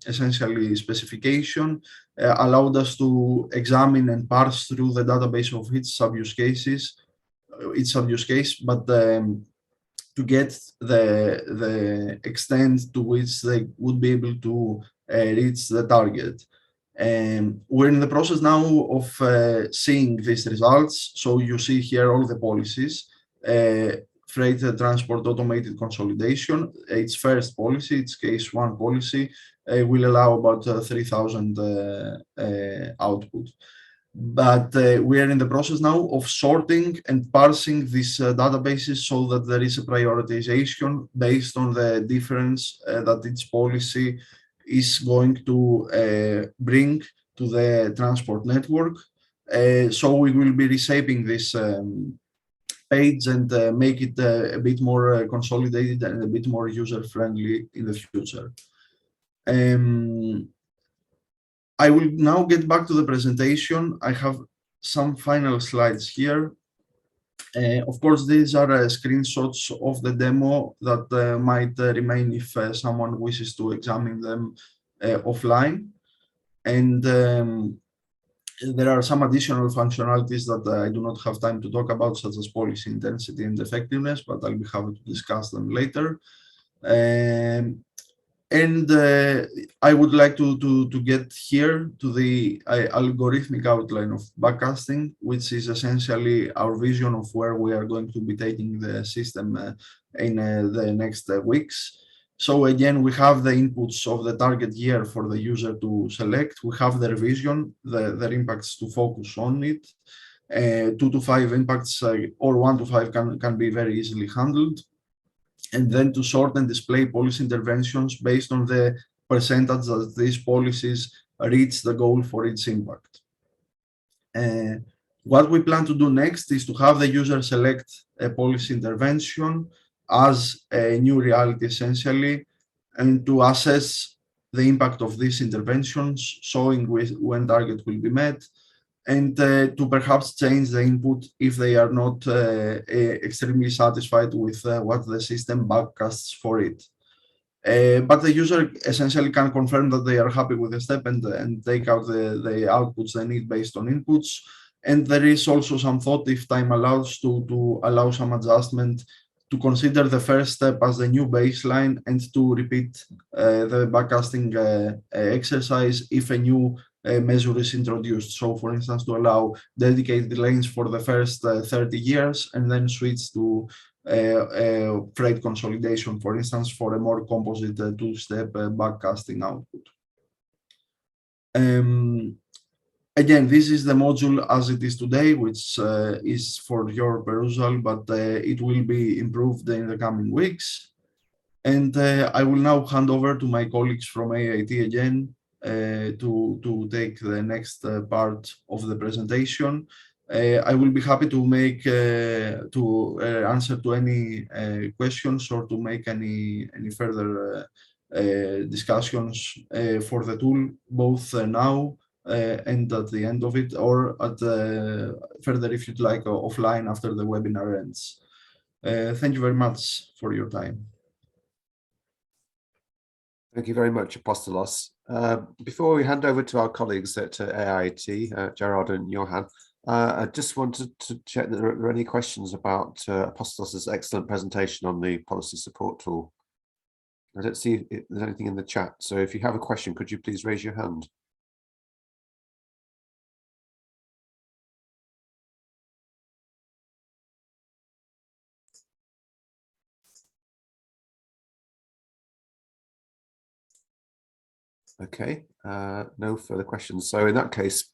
[SPEAKER 3] essentially specification allowed us to examine and parse through the database of each sub-use case, but to get the extent to which they would be able to reach the target. We're in the process now of seeing these results. So you see here all the policies. Freight transport automated consolidation, its first policy, its case 1 policy, will allow about 3,000 output. But we are in the process now of sorting and parsing these databases so that there is a prioritization based on the difference that each policy is going to bring to the transport network. So we will be reshaping this page and make it a bit more consolidated and a bit more user-friendly in the future. I will now get back to the presentation. I have some final slides here. Of course, these are screenshots of the demo that might remain if someone wishes to examine them offline. And there are some additional functionalities that I do not have time to talk about, such as policy intensity and effectiveness, but I'll be happy to discuss them later. And I would like to get here to the algorithmic outline of backcasting, which is essentially our vision of where we are going to be taking the system in the next weeks. So again, we have the inputs of the target year for the user to select. We have their vision, their impacts to focus on it. 2 to 5 impacts or 1 to 5 can be very easily handled. And then to sort and display policy interventions based on the percentage that these policies reach the goal for its impact. What we plan to do next is to have the user select a policy intervention as a new reality, essentially, and to assess the impact of these interventions, showing when target will be met, and to perhaps change the input if they are not extremely satisfied with what the system backcasts for it. But the user essentially can confirm that they are happy with the step and take out the outputs they need based on inputs. And there is also some thought, if time allows, to allow some adjustment to consider the first step as the new baseline and to repeat the backcasting exercise if a new measure is introduced. So for instance, to allow dedicated lanes for the first 30 years and then switch to freight consolidation, for instance, for a more composite two-step backcasting output. Again, this is the module as it is today, which is for your perusal, but it will be improved in the coming weeks. And I will now hand over to my colleagues from AIT again to take the next part of the presentation. I will be happy to make answer to any questions or to make any further discussions for the tool, both now and at the end of it, or at further if you'd like offline after the webinar ends. Thank you very much for your time.
[SPEAKER 1] Thank you very much, Apostolos. Before we hand over to our colleagues at AIT, Gerard and Johan, I just wanted to check that there are any questions about Apostolos' excellent presentation on the policy support tool. I don't see if there's anything in the chat, so if you have a question, could you please raise your hand? Okay, no further questions. So in that case,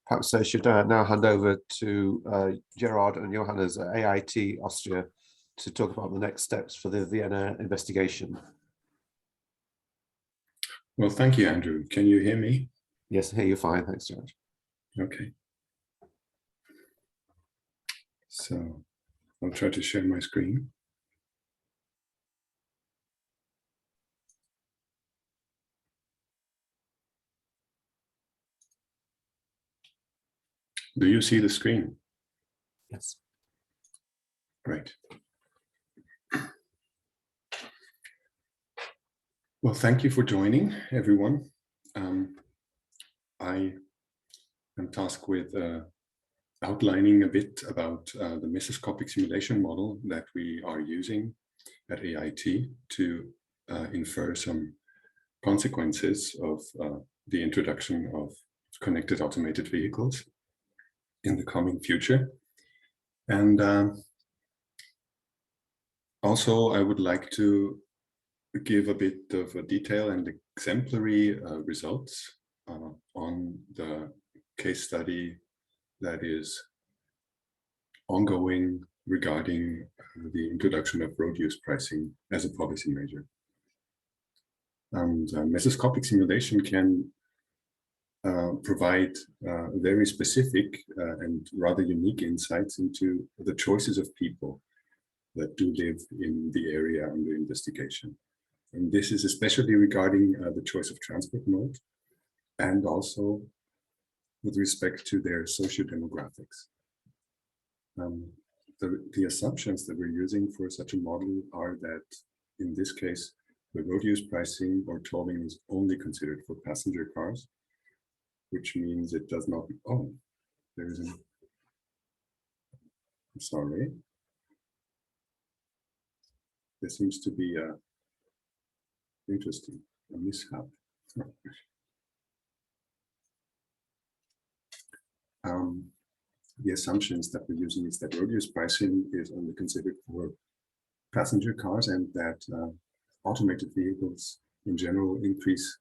[SPEAKER 1] perhaps I should now hand over to Gerard and Johannes at AIT Austria to talk about the next steps for the Vienna investigation.
[SPEAKER 5] Well, thank you, Andrew. Can you hear me?
[SPEAKER 1] Yes, I hear you fine. Thanks, George.
[SPEAKER 5] Okay. So I'll try to share my screen. Do you see the screen?
[SPEAKER 1] Yes.
[SPEAKER 5] Great. Well, thank you for joining, everyone. I am tasked with outlining a bit about the mesoscopic simulation model that we are using at AIT to infer some consequences of the introduction of connected automated vehicles in the coming future. And also, I would like to give a bit of a detail and exemplary results on the case study that is ongoing regarding the introduction of road use pricing as a policy measure. And mesoscopic simulation can provide very specific and rather unique insights into the choices of people that do live in the area under investigation. And this is especially regarding the choice of transport mode and also with respect to their socio-demographics. The assumptions that we're using for such a model are that in this case, the road use pricing or tolling is only considered for passenger cars, which means it does not, oh, there is an, I'm sorry. There seems to be a interesting, a mishap. The assumptions that we're using is that road use pricing is only considered for passenger cars and that automated vehicles in general increase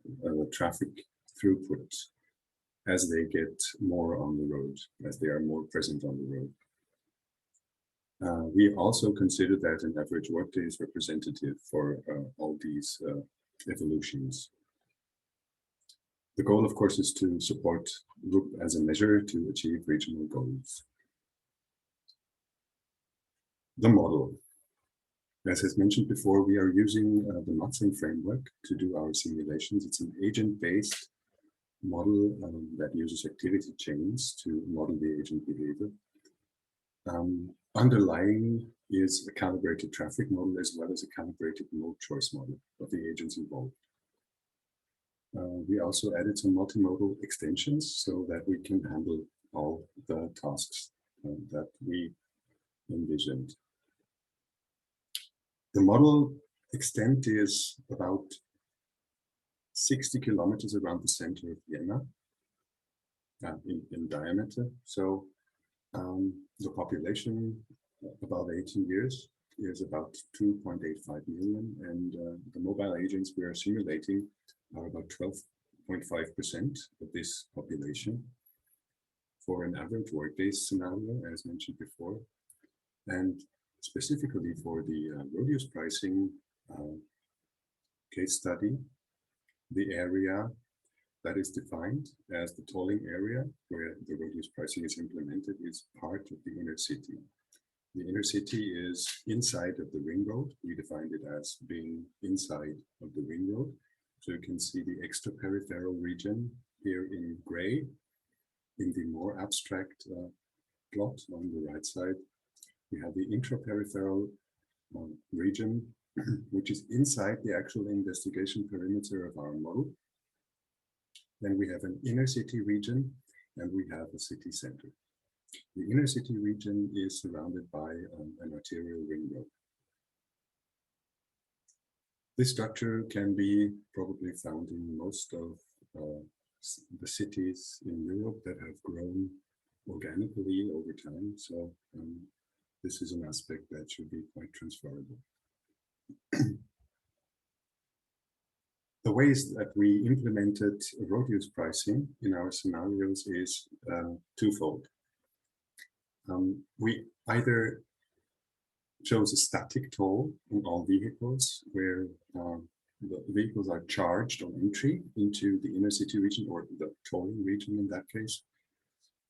[SPEAKER 5] traffic throughput as they get more on the road, as they are more present on the road. We also consider that an average workday is representative for all these evolutions. The goal, of course, is to support RUP as a measure to achieve regional goals. The model. As has mentioned before, we are using the Matzing framework to do our simulations. It's an agent-based model that uses activity chains to model the agent behavior. Underlying is a calibrated traffic model as well as a calibrated mode choice model of the agents involved. We also added some multimodal extensions so that we can handle all the tasks that we envisioned. The model extent is about 60 kilometers around the center of Vienna in diameter. So the population about 18 years is about 2.85 million, and the mobile agents we are simulating are about 12.5% of this population for an average workday scenario, as mentioned before. And specifically for the road use pricing case study, the area that is defined as the tolling area where the road use pricing is implemented is part of the inner city. The inner city is inside of the ring road. We defined it as being inside of the ring road. So you can see the extra-peripheral region here in gray. In the more abstract plot on the right side, we have the intra-peripheral region, which is inside the actual investigation perimeter of our model. Then we have an inner city region, and we have a city center. The inner city region is surrounded by an arterial ring road. This structure can be probably found in most of the cities in Europe that have grown organically over time. So this is an aspect that should be quite transferable. The ways that we implemented road use pricing in our scenarios is twofold. We either chose a static toll on all vehicles where the vehicles are charged on entry into the inner city region or the tolling region in that case.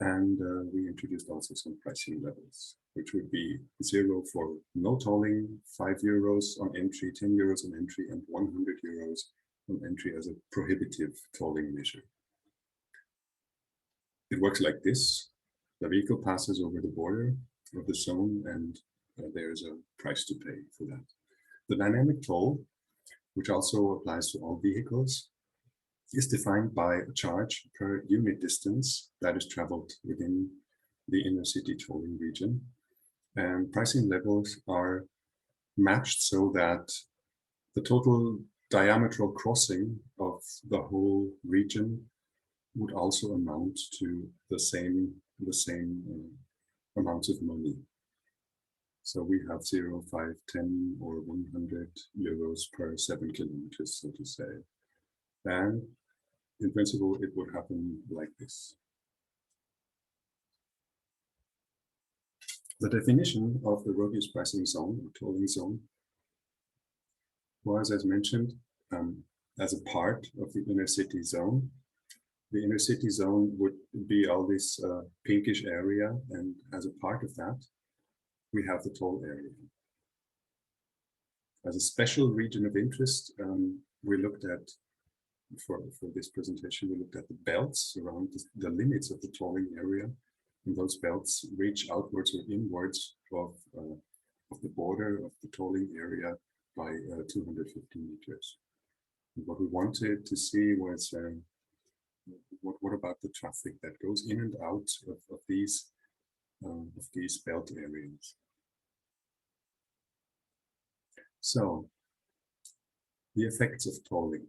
[SPEAKER 5] And we introduced also some pricing levels, which would be 0 for no tolling, 5 euros on entry, 10 euros on entry, and 100 euros on entry as a prohibitive tolling measure. It works like this. The vehicle passes over the border of the zone and there's a price to pay for that. The dynamic toll, which also applies to all vehicles, is defined by a charge per unit distance that is traveled within the inner city tolling region. And pricing levels are matched so that the total diametral crossing of the whole region would also amount to the same amounts of money. So we have 0, 5, 10, or 100 euros per 7 kilometers, so to say. And in principle, it would happen like this. The definition of the road use pricing zone or tolling zone was, as mentioned, as a part of the inner city zone. The inner city zone would be all this pinkish area, and as a part of that, we have the toll area. As a special region of interest, we looked at, for this presentation, we looked at the belts around the limits of the tolling area, and those belts reach outwards or inwards of the border of the tolling area by 250 meters. And what we wanted to see was what about the traffic that goes in and out of these belt areas. So, the effects of tolling.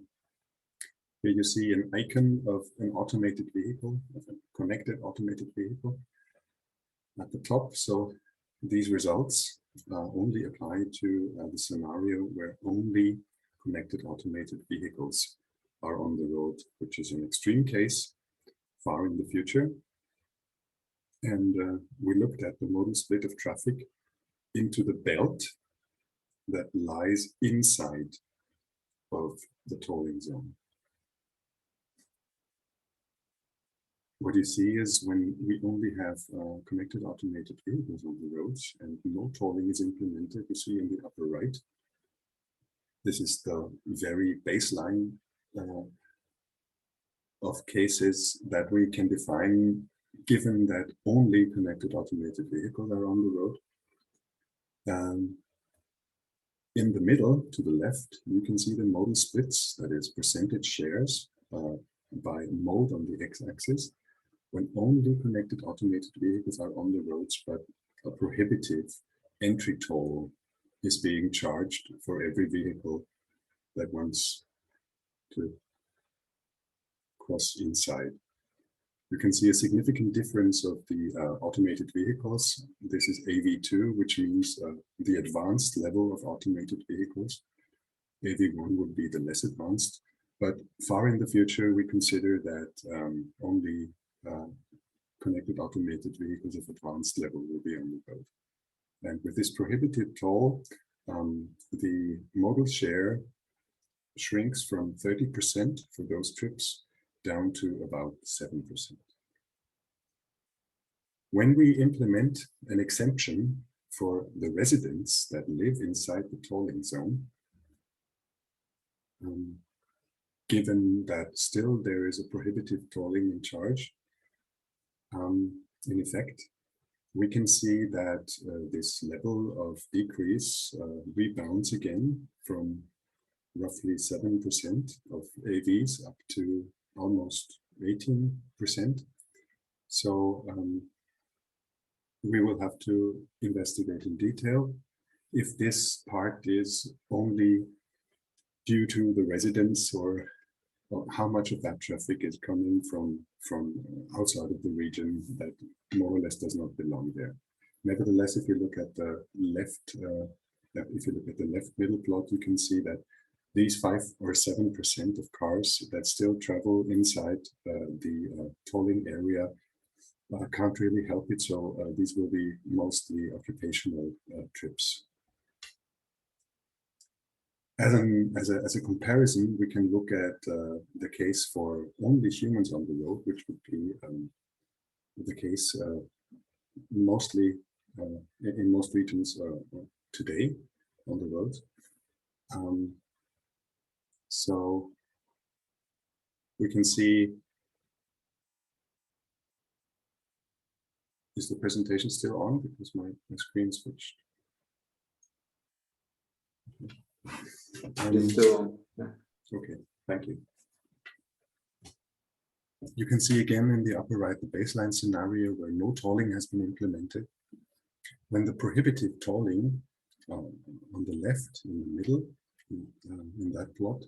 [SPEAKER 5] Here you see an icon of an automated vehicle, of a connected automated vehicle at the top. So these results only apply to the scenario where only connected automated vehicles are on the road, which is an extreme case far in the future. And we looked at the modal split of traffic into the belt that lies inside of the tolling zone. What you see is when we only have connected automated vehicles on the roads and no tolling is implemented, you see in the upper right, this is the very baseline of cases that we can define given that only connected automated vehicles are on the road. In the middle, to the left, you can see the modal splits, that is percentage shares by mode on the x-axis, when only connected automated vehicles are on the roads, but a prohibitive entry toll is being charged for every vehicle that wants to cross inside. You can see a significant difference of the automated vehicles. This is AV2, which means the advanced level of automated vehicles. AV1 would be the less advanced, but far in the future, we consider that only connected automated vehicles of advanced level will be on the road. And with this prohibitive toll, the modal share shrinks from 30% for those trips down to about 7%. When we implement an exemption for the residents that live inside the tolling zone, given that still there is a prohibitive tolling in charge, in effect, we can see that this level of decrease rebounds again from roughly 7% of AVs up to almost 18%. So we will have to investigate in detail if this part is only due to the residents or how much of that traffic is coming from outside of the region that more or less does not belong there. Nevertheless, if you look at the left, middle plot, you can see that these 5 or 7% of cars that still travel inside the tolling area can't really help it. So these will be mostly occupational trips. As a comparison, we can look at the case for only humans on the road, which would be the case mostly in most regions today on the road. So we can see, is the presentation still on? Because my screen switched.
[SPEAKER 6] It's still on. Yeah.
[SPEAKER 5] Okay, thank you. You can see again in the upper right the baseline scenario where no tolling has been implemented. When the prohibitive tolling on the left, in the middle, in that plot,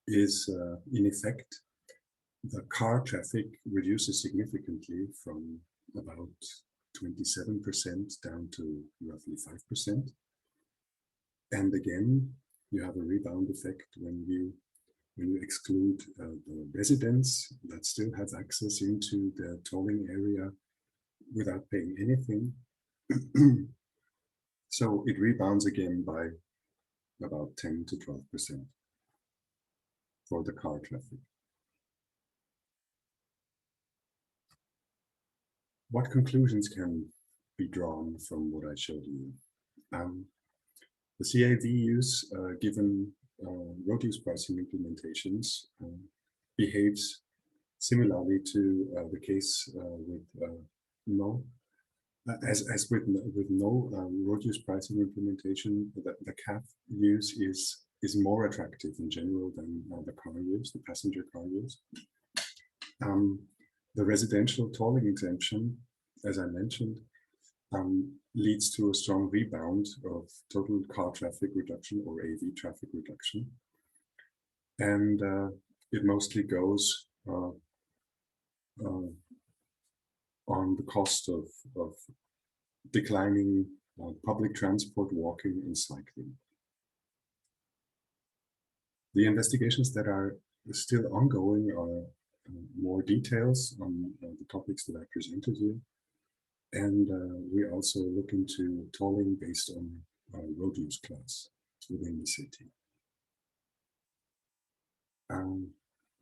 [SPEAKER 5] is in effect, the car traffic reduces significantly from about 27% down to roughly 5%. And again, you have a rebound effect when you exclude the residents that still have access into the tolling area without paying anything. So it rebounds again by about 10 to 12% for the car traffic. What conclusions can be drawn from what I showed you? The CAVUs, given road use pricing implementations, behaves similarly to the case with no, as with no road use pricing implementation. The CAV use is more attractive in general than the car use, the passenger car use. The residential tolling exemption, as I mentioned, leads to a strong rebound of total car traffic reduction or AV traffic reduction. And it mostly goes on the cost of declining public transport, walking, and cycling. The investigations that are still ongoing are more details on the topics that I presented you. And we also look into tolling based on road use class within the city. And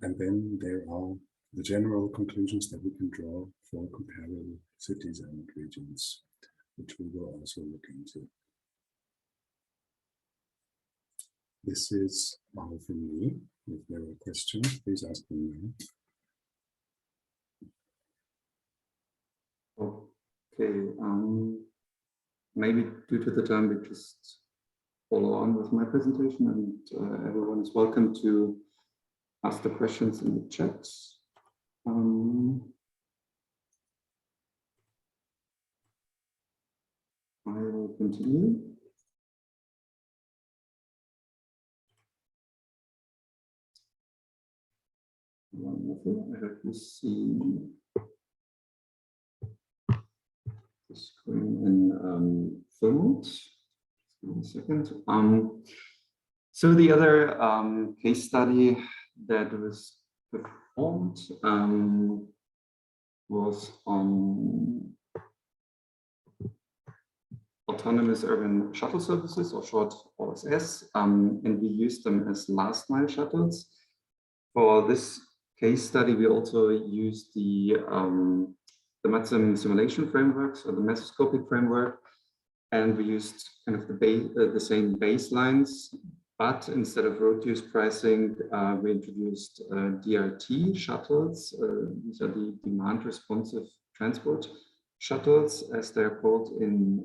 [SPEAKER 5] then there are the general conclusions that we can draw for comparable cities and regions, which we will also look into. This is all from me. If there are questions, please ask them now.
[SPEAKER 6] Okay, maybe due to the time, we just follow on with my presentation, and everyone is welcome to ask the questions in the chat. I will continue. Wonderful. I have to see the screen in full mode. Just give me a second. So the other case study that was performed was on autonomous urban shuttle services, or short OSS, and we used them as last mile shuttles. For this case study, we also used the MATSIM simulation framework, so the mesoscopic framework, and we used kind of the same baselines, but instead of road use pricing, we introduced DRT shuttles. These are the demand responsive transport shuttles, as they're called in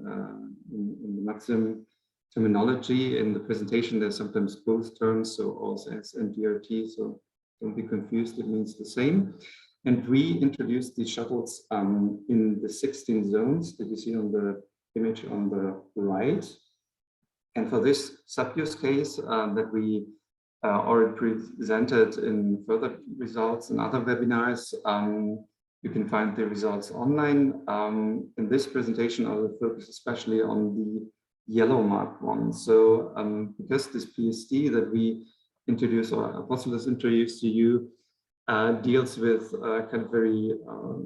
[SPEAKER 6] the MATSIM terminology. In the presentation, there's sometimes both terms, so OSS and DRT, so don't be confused, it means the same. And we introduced these shuttles in the 16 zones that you see on the image on the right. And for this sub-use case that we already presented in further results in other webinars, you can find the results online. In this presentation, I will focus especially on the yellow marked one. So because this PSD that we introduced, or Apostles introduced to you, deals with kind of very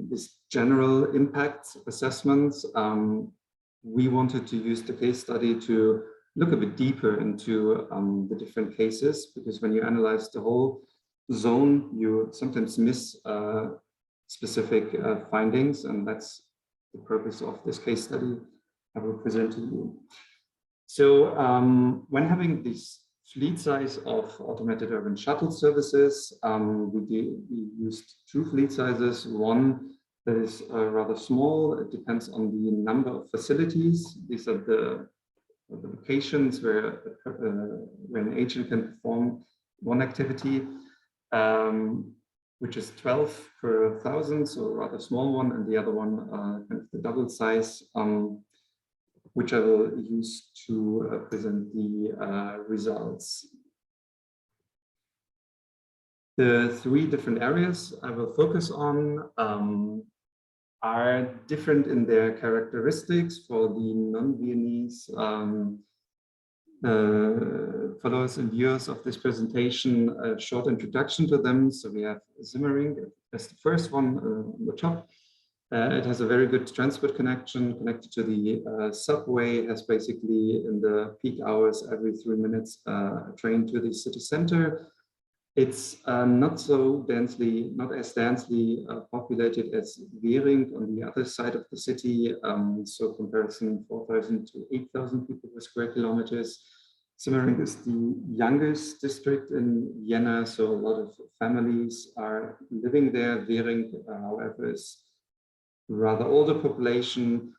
[SPEAKER 6] this general impact assessments, we wanted to use the case study to look a bit deeper into the different cases, because when you analyze the whole zone, you sometimes miss specific findings, and that's the purpose of this case study I will present to you. So when having this fleet size of automated urban shuttle services, we used two fleet sizes. One that is rather small. It depends on the number of facilities. These are the locations where an agent can perform one activity, which is 12 per 1,000, so a rather small one, and the other one kind of the double size, which I will use to present the results. The three different areas I will focus on are different in their characteristics. For the non-Viennese followers and viewers of this presentation, a short introduction to them. So we have Simmering as the first one on the top. It has a very good transport connection, connected to the subway, has basically in the peak hours every 3 minutes a train to the city center. It's not as densely populated as Wiering on the other side of the city. So comparison 4,000 to 8,000 people per square kilometers. Simmering is the youngest district in Vienna, so a lot of families are living there. Wiering, however, is rather older population.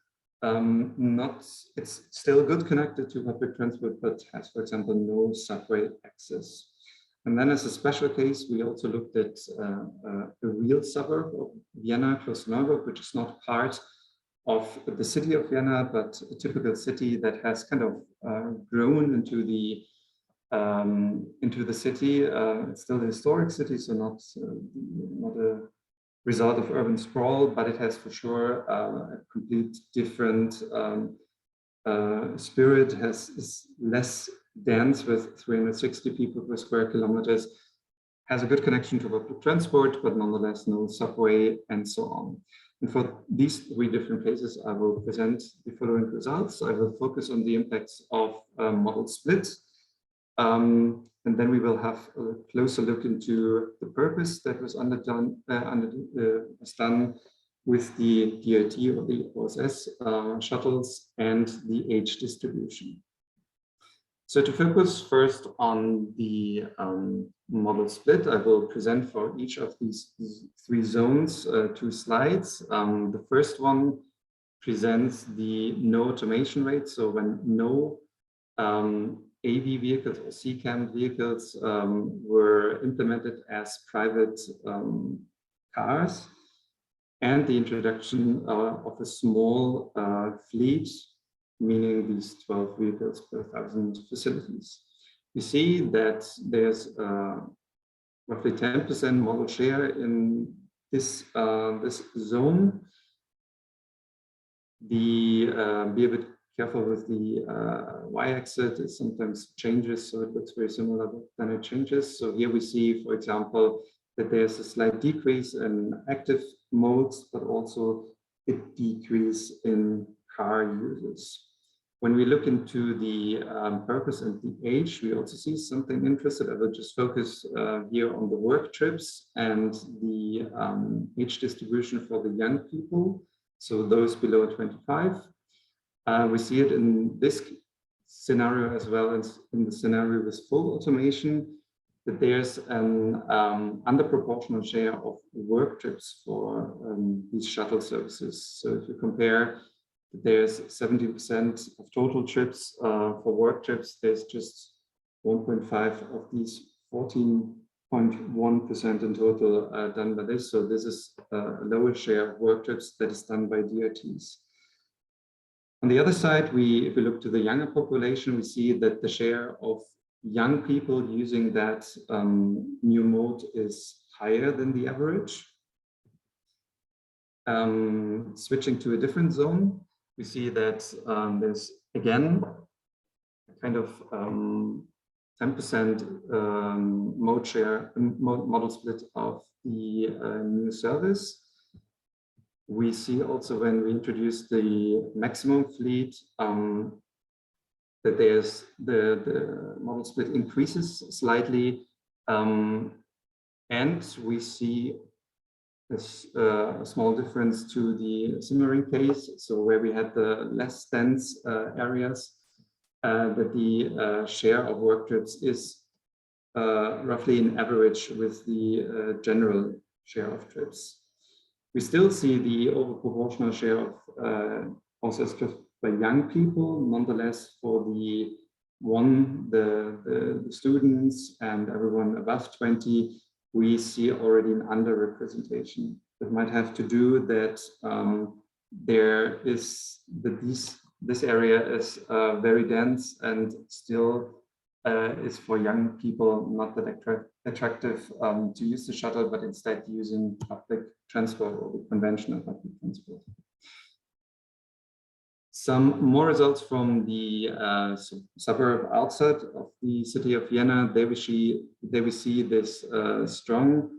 [SPEAKER 6] It's still good connected to public transport, but has, for example, no subway access. And then as a special case, we also looked at a real suburb of Vienna, close to Neuburg, which is not part of the city of Vienna, but a typical city that has kind of grown into the city. It's still a historic city, so not a result of urban sprawl, but it has for sure a complete different spirit. Is less dense with 360 people per square kilometers, has a good connection to public transport, but nonetheless no subway and so on. And for these 3 different cases, I will present the following results. I will focus on the impacts of model split. And then we will have a closer look into the purpose that was done with the DOT or the OSS shuttles and the age distribution. So to focus first on the model split, I will present for each of these 3 zones 2 slides. The first one presents the no automation rate. So when no AV vehicles or CCAM vehicles were implemented as private cars, and the introduction of a small fleet, meaning these 12 vehicles per 1,000 facilities. We see that there's roughly 10% model share in this zone. Be a bit careful with the y-axis. It sometimes changes, so it looks very similar, but then it changes. So here we see, for example, that there's a slight decrease in active modes, but also a decrease in car users. When we look into the purpose and the age, we also see something interesting. I will just focus here on the work trips and the age distribution for the young people, so those below 25. We see it in this scenario as well as in the scenario with full automation, that there's an underproportional share of work trips for these shuttle services. So if you compare, there's 70% of total trips for work trips, there's just 1.5 of these 14.1% in total done by this. So this is a lower share of work trips that is done by DOTs. On the other side, if we look to the younger population, we see that the share of young people using that new mode is higher than the average. Switching to a different zone, we see that there's again a kind of 10% mode share, model split of the new service. We see also when we introduce the maximum fleet that there's the model split increases slightly, and we see this a small difference to the simmering case. So where we had the less dense areas, that the share of work trips is roughly in average with the general share of trips. We still see the overproportional share of process trips by young people. Nonetheless, for the students and everyone above 20, we see already an underrepresentation. That might have to do that this area is very dense and still is for young people not that attractive to use the shuttle, but instead using public transport or the conventional public transport. Some more results from the suburb outside of the city of Vienna. There we see this strong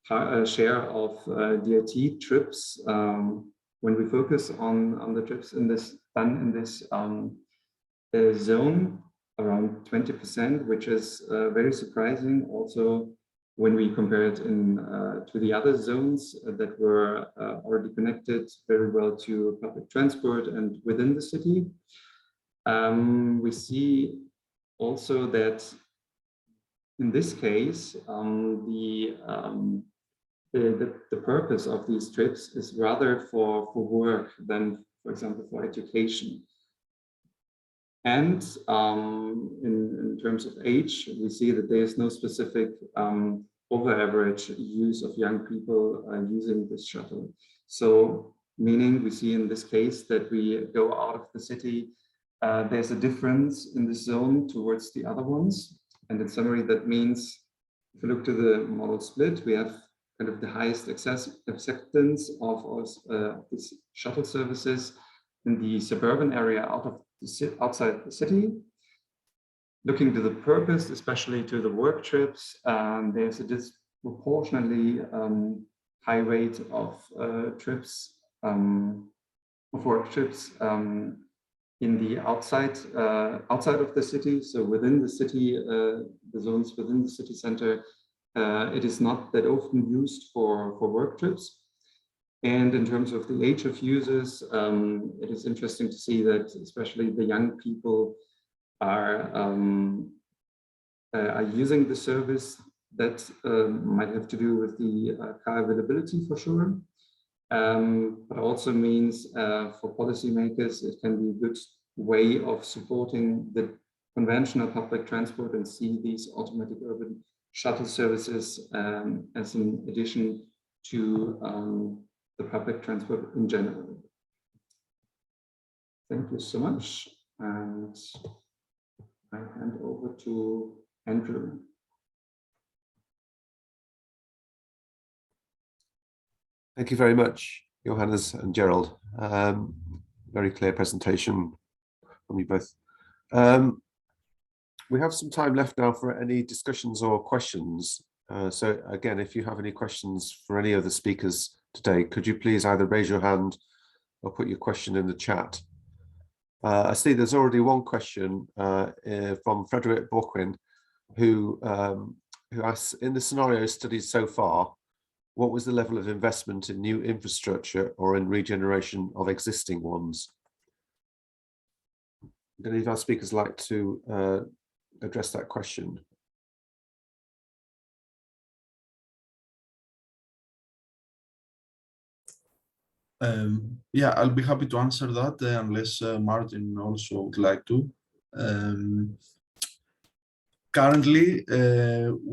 [SPEAKER 6] share of DIT trips. When we focus on the trips in this zone, around 20%, which is very surprising. Also, when we compare it to the other zones that were already connected very well to public transport and within the city. We see also that in this case, the purpose of these trips is rather for work than, for example, for education. And in terms of age, we see that there is no specific over average use of young people using this shuttle. So meaning we see in this case that we go out of the city, there's a difference in the zone towards the other ones. And in summary, that means if you look to the model split, we have kind of the highest acceptance of these shuttle services in the suburban area outside the city. Looking to the purpose, especially to the work trips, there's a disproportionately high rate of work trips in the outside of the city. So within the city, the zones within the city center, it is not that often used for work trips. And in terms of the age of users, it is interesting to see that especially the young people are using the service. That might have to do with the car availability for sure, but also means for policymakers, it can be a good way of supporting the conventional public transport and see these automatic urban shuttle services as an addition to the public transport in general. Thank you so much. And I hand over to Andrew.
[SPEAKER 1] Thank you very much, Johannes and Gerald. Very clear presentation from you both. We have some time left now for any discussions or questions. So again, if you have any questions for any of the speakers today, could you please either raise your hand or put your question in the chat. I see there's already one question from Frederick Borquin, who asks, in the scenario studied so far, what was the level of investment in new infrastructure or in regeneration of existing ones? Do any of our speakers like to address that question?
[SPEAKER 3] Yeah, I'll be happy to answer that unless Martin also would like to. Currently,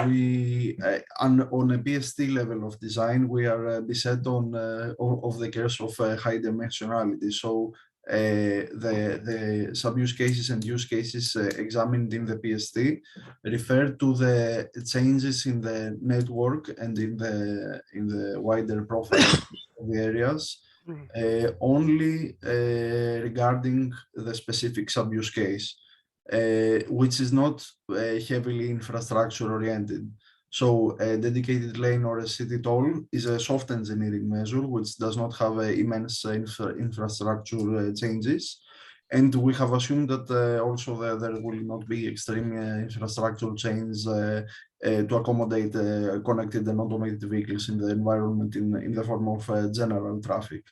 [SPEAKER 3] we on a PST level of design, we are beset on of the curse of high dimensionality. So the sub-use cases and use cases examined in the PST refer to the changes in the network and in the wider profile of the areas, only regarding the specific sub-use case. Which is not heavily infrastructure oriented. So a dedicated lane or a city toll is a soft engineering measure which does not have immense infrastructure changes. And we have assumed that also there will not be extreme infrastructure change to accommodate connected and automated vehicles in the environment in the form of general traffic.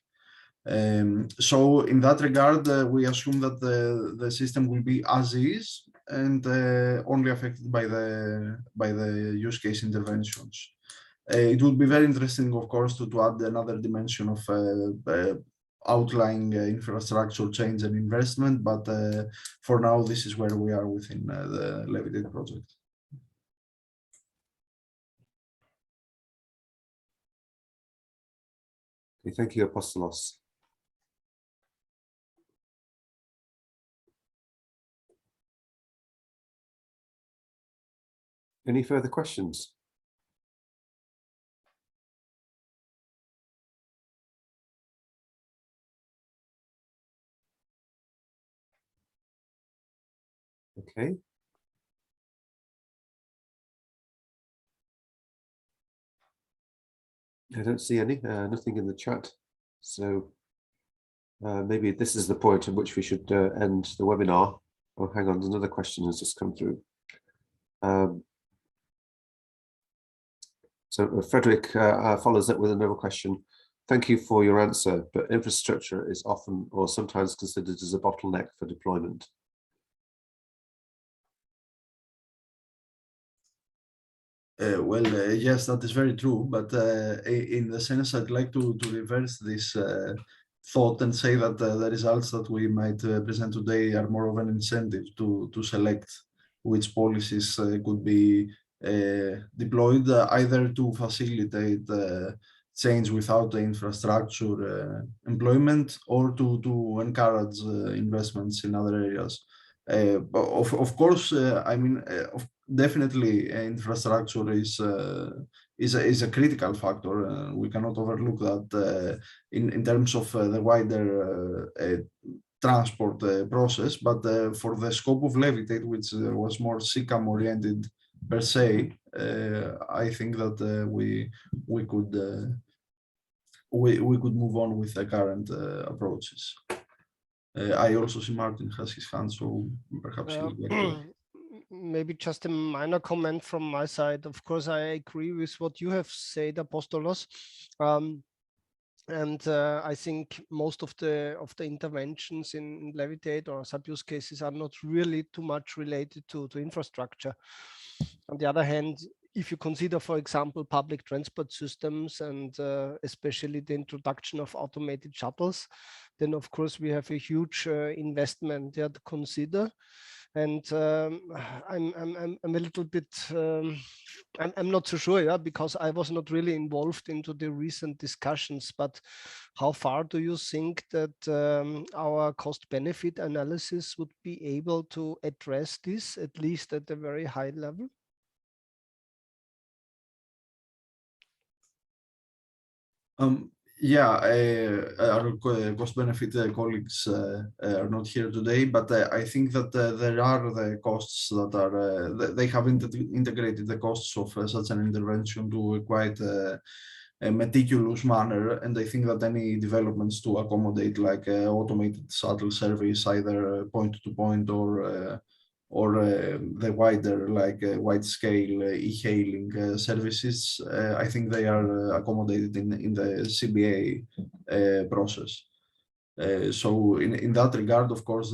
[SPEAKER 3] So in that regard, we assume that the system will be as is and only affected by the use case interventions. It would be very interesting, of course, to add another dimension of outlying infrastructure change and investment, but for now, this is where we are within the Levitate project.
[SPEAKER 1] Okay, thank you, Apostolos. Any further questions? Okay. I don't see any, nothing in the chat. So maybe this is the point at which we should end the webinar. Oh, hang on, another question has just come through. So Frederick follows up with another question. Thank you for your answer, but infrastructure is often or sometimes considered as a bottleneck for deployment.
[SPEAKER 3] Yes, that is very true. But in the sense, I'd like to reverse this thought and say that the results that we might present today are more of an incentive to select which policies could be deployed either to facilitate change without the infrastructure employment or to encourage investments in other areas. Of course, I mean, definitely infrastructure is a critical factor. We cannot overlook that in terms of the wider transport process. But for the scope of Levitate, which was more CCAM oriented per se, I think that we could move on with the current approaches. I also see Martin has his hand, so perhaps he would like to...
[SPEAKER 2] Maybe just a minor comment from my side. Of course, I agree with what you have said, Apostolos. And I think most of the interventions in Levitate or sub-use cases are not really too much related to infrastructure. On the other hand, if you consider, for example, public transport systems and especially the introduction of automated shuttles, then of course we have a huge investment there to consider. And I'm a little bit, I'm not so sure, yeah, because I was not really involved into the recent discussions, but how far do you think that our cost-benefit analysis would be able to address this, at least at a very high level?
[SPEAKER 3] Yeah, our cost-benefit colleagues are not here today, but I think that there are the costs that are, they have integrated the costs of such an intervention to a quite a meticulous manner. And I think that any developments to accommodate like automated shuttle service, either point-to-point or the wider, like wide-scale e-hailing services, I think they are accommodated in the CBA process. So in that regard, of course,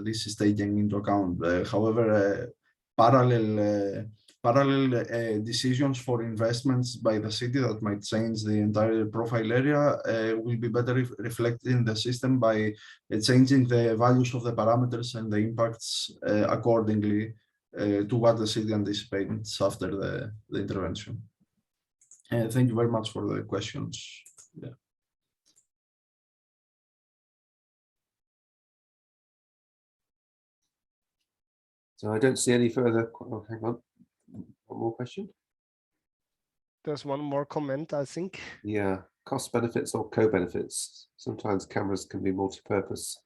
[SPEAKER 3] this is taken into account. However, parallel decisions for investments by the city that might change the entire profile area will be better reflected in the system by changing the values of the parameters and the impacts accordingly to what the city anticipates after the intervention. Thank you very much for the questions. Yeah.
[SPEAKER 1] So I don't see any further. Oh, hang on. One more question.
[SPEAKER 2] There's one more comment, I think.
[SPEAKER 1] Yeah, cost benefits or co-benefits. Sometimes cameras can be multi-purpose.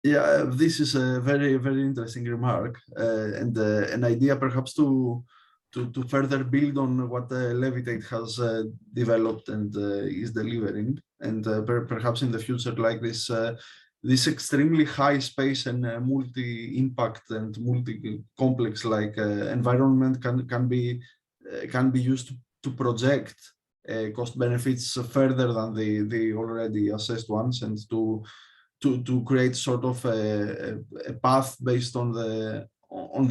[SPEAKER 3] Yeah, this is a very, very interesting remark and an idea perhaps to further build on what Levitate has developed and is delivering, and perhaps in the future, like this extremely high space and multi-impact and multi-complex like environment can be used to project cost benefits further than the already assessed ones, and to create sort of a path based on the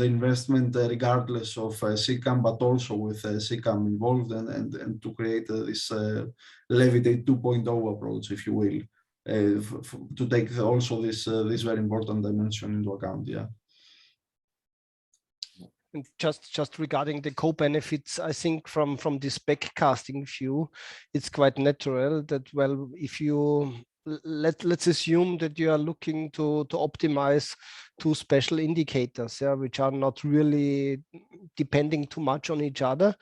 [SPEAKER 3] investment, regardless of CCAM, but also with CCAM involved, and to create this Levitate 2.0 approach, if you will, to take also this very important dimension into account. Yeah.
[SPEAKER 2] And just regarding the co-benefits, I think from this backcasting view, it's quite natural that, well, if you let's assume that you are looking to optimize two special indicators, yeah, which are not really depending too much on each other,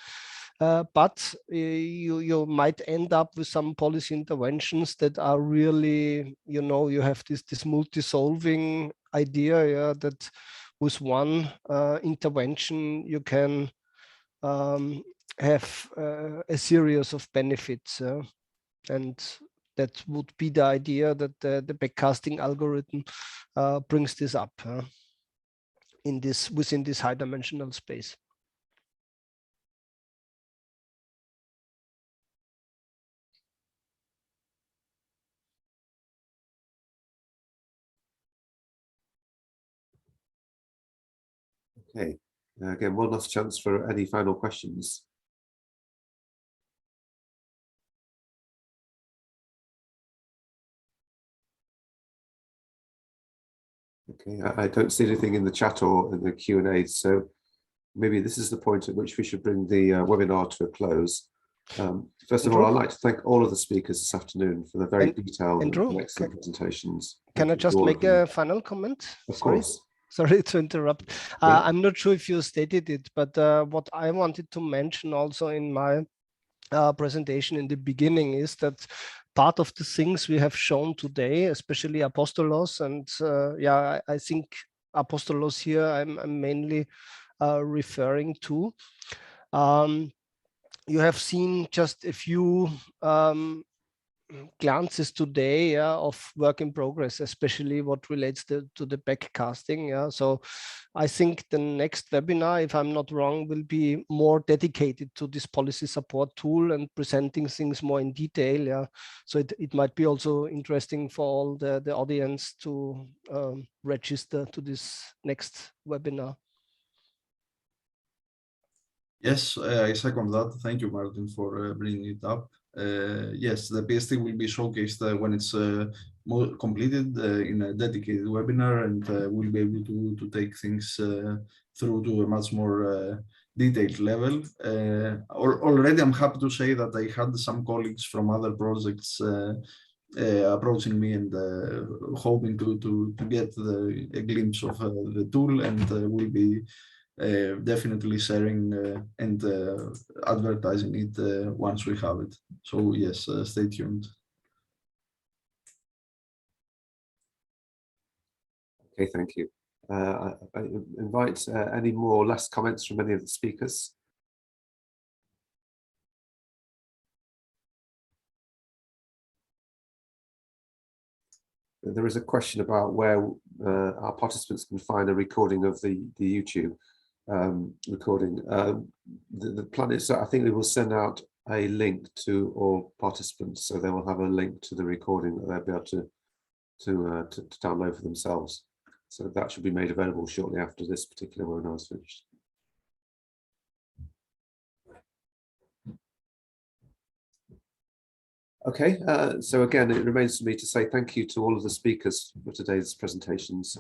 [SPEAKER 2] but you might end up with some policy interventions that are really, you know, you have this multi-solving idea, yeah, that with one intervention you can have a series of benefits, and that would be the idea that the backcasting algorithm brings this up within this high dimensional space.
[SPEAKER 1] Okay, again, one last chance for any final questions. Okay, I don't see anything in the chat or in the Q&A, so maybe this is the point at which we should bring the webinar to a close. First of all, I'd like to thank all of the speakers this afternoon for the very detailed and excellent presentations.
[SPEAKER 2] Can I just make a final comment?
[SPEAKER 1] Of course.
[SPEAKER 2] Sorry to interrupt.
[SPEAKER 1] Yeah.
[SPEAKER 2] I'm not sure if you stated it, but what I wanted to mention also in my presentation in the beginning is that part of the things we have shown today, especially apostolos, and yeah, I think apostolos here I'm mainly referring to. You have seen just a few glances today of work in progress, especially what relates to the backcasting. Yeah, so I think the next webinar, if I'm not wrong, will be more dedicated to this policy support tool and presenting things more in detail. Yeah, so it might be also interesting for all the audience to register to this next webinar.
[SPEAKER 3] Yes, I second that. Thank you, Martin, for bringing it up. Yes, the PST will be showcased when it's completed in a dedicated webinar, and we'll be able to take things through to a much more detailed level. Already, I'm happy to say that I had some colleagues from other projects approaching me and hoping to get a glimpse of the tool, and we'll be definitely sharing and advertising it once we have it. So yes, stay tuned.
[SPEAKER 1] Okay, thank you. I invite any more last comments from any of the speakers. There is a question about where our participants can find a recording of the YouTube recording. The plan is, I think we will send out a link to all participants, so they will have a link to the recording that they'll be able to download for themselves. So that should be made available shortly after this particular webinar is finished. Okay, so again, it remains for me to say thank you to all of the speakers for today's presentations,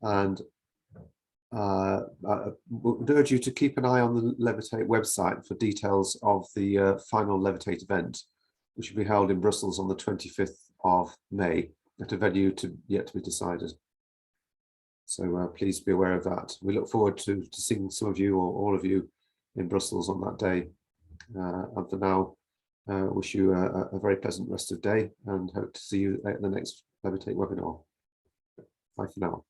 [SPEAKER 1] and I would urge you to keep an eye on the Levitate website for details of the final Levitate event, which will be held in Brussels on the 25th of May at a venue yet to be decided. So please be aware of that. We look forward to seeing some of you or all of you in Brussels on that day. And for now, wish you a very pleasant rest of the day and hope to see you at the next Levitate webinar. Bye for now.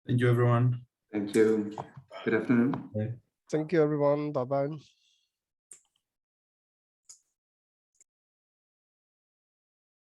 [SPEAKER 3] Thank you, everyone.
[SPEAKER 6] Thank you. Good afternoon.
[SPEAKER 3] Bye.
[SPEAKER 2] Thank you, everyone. Bye-bye.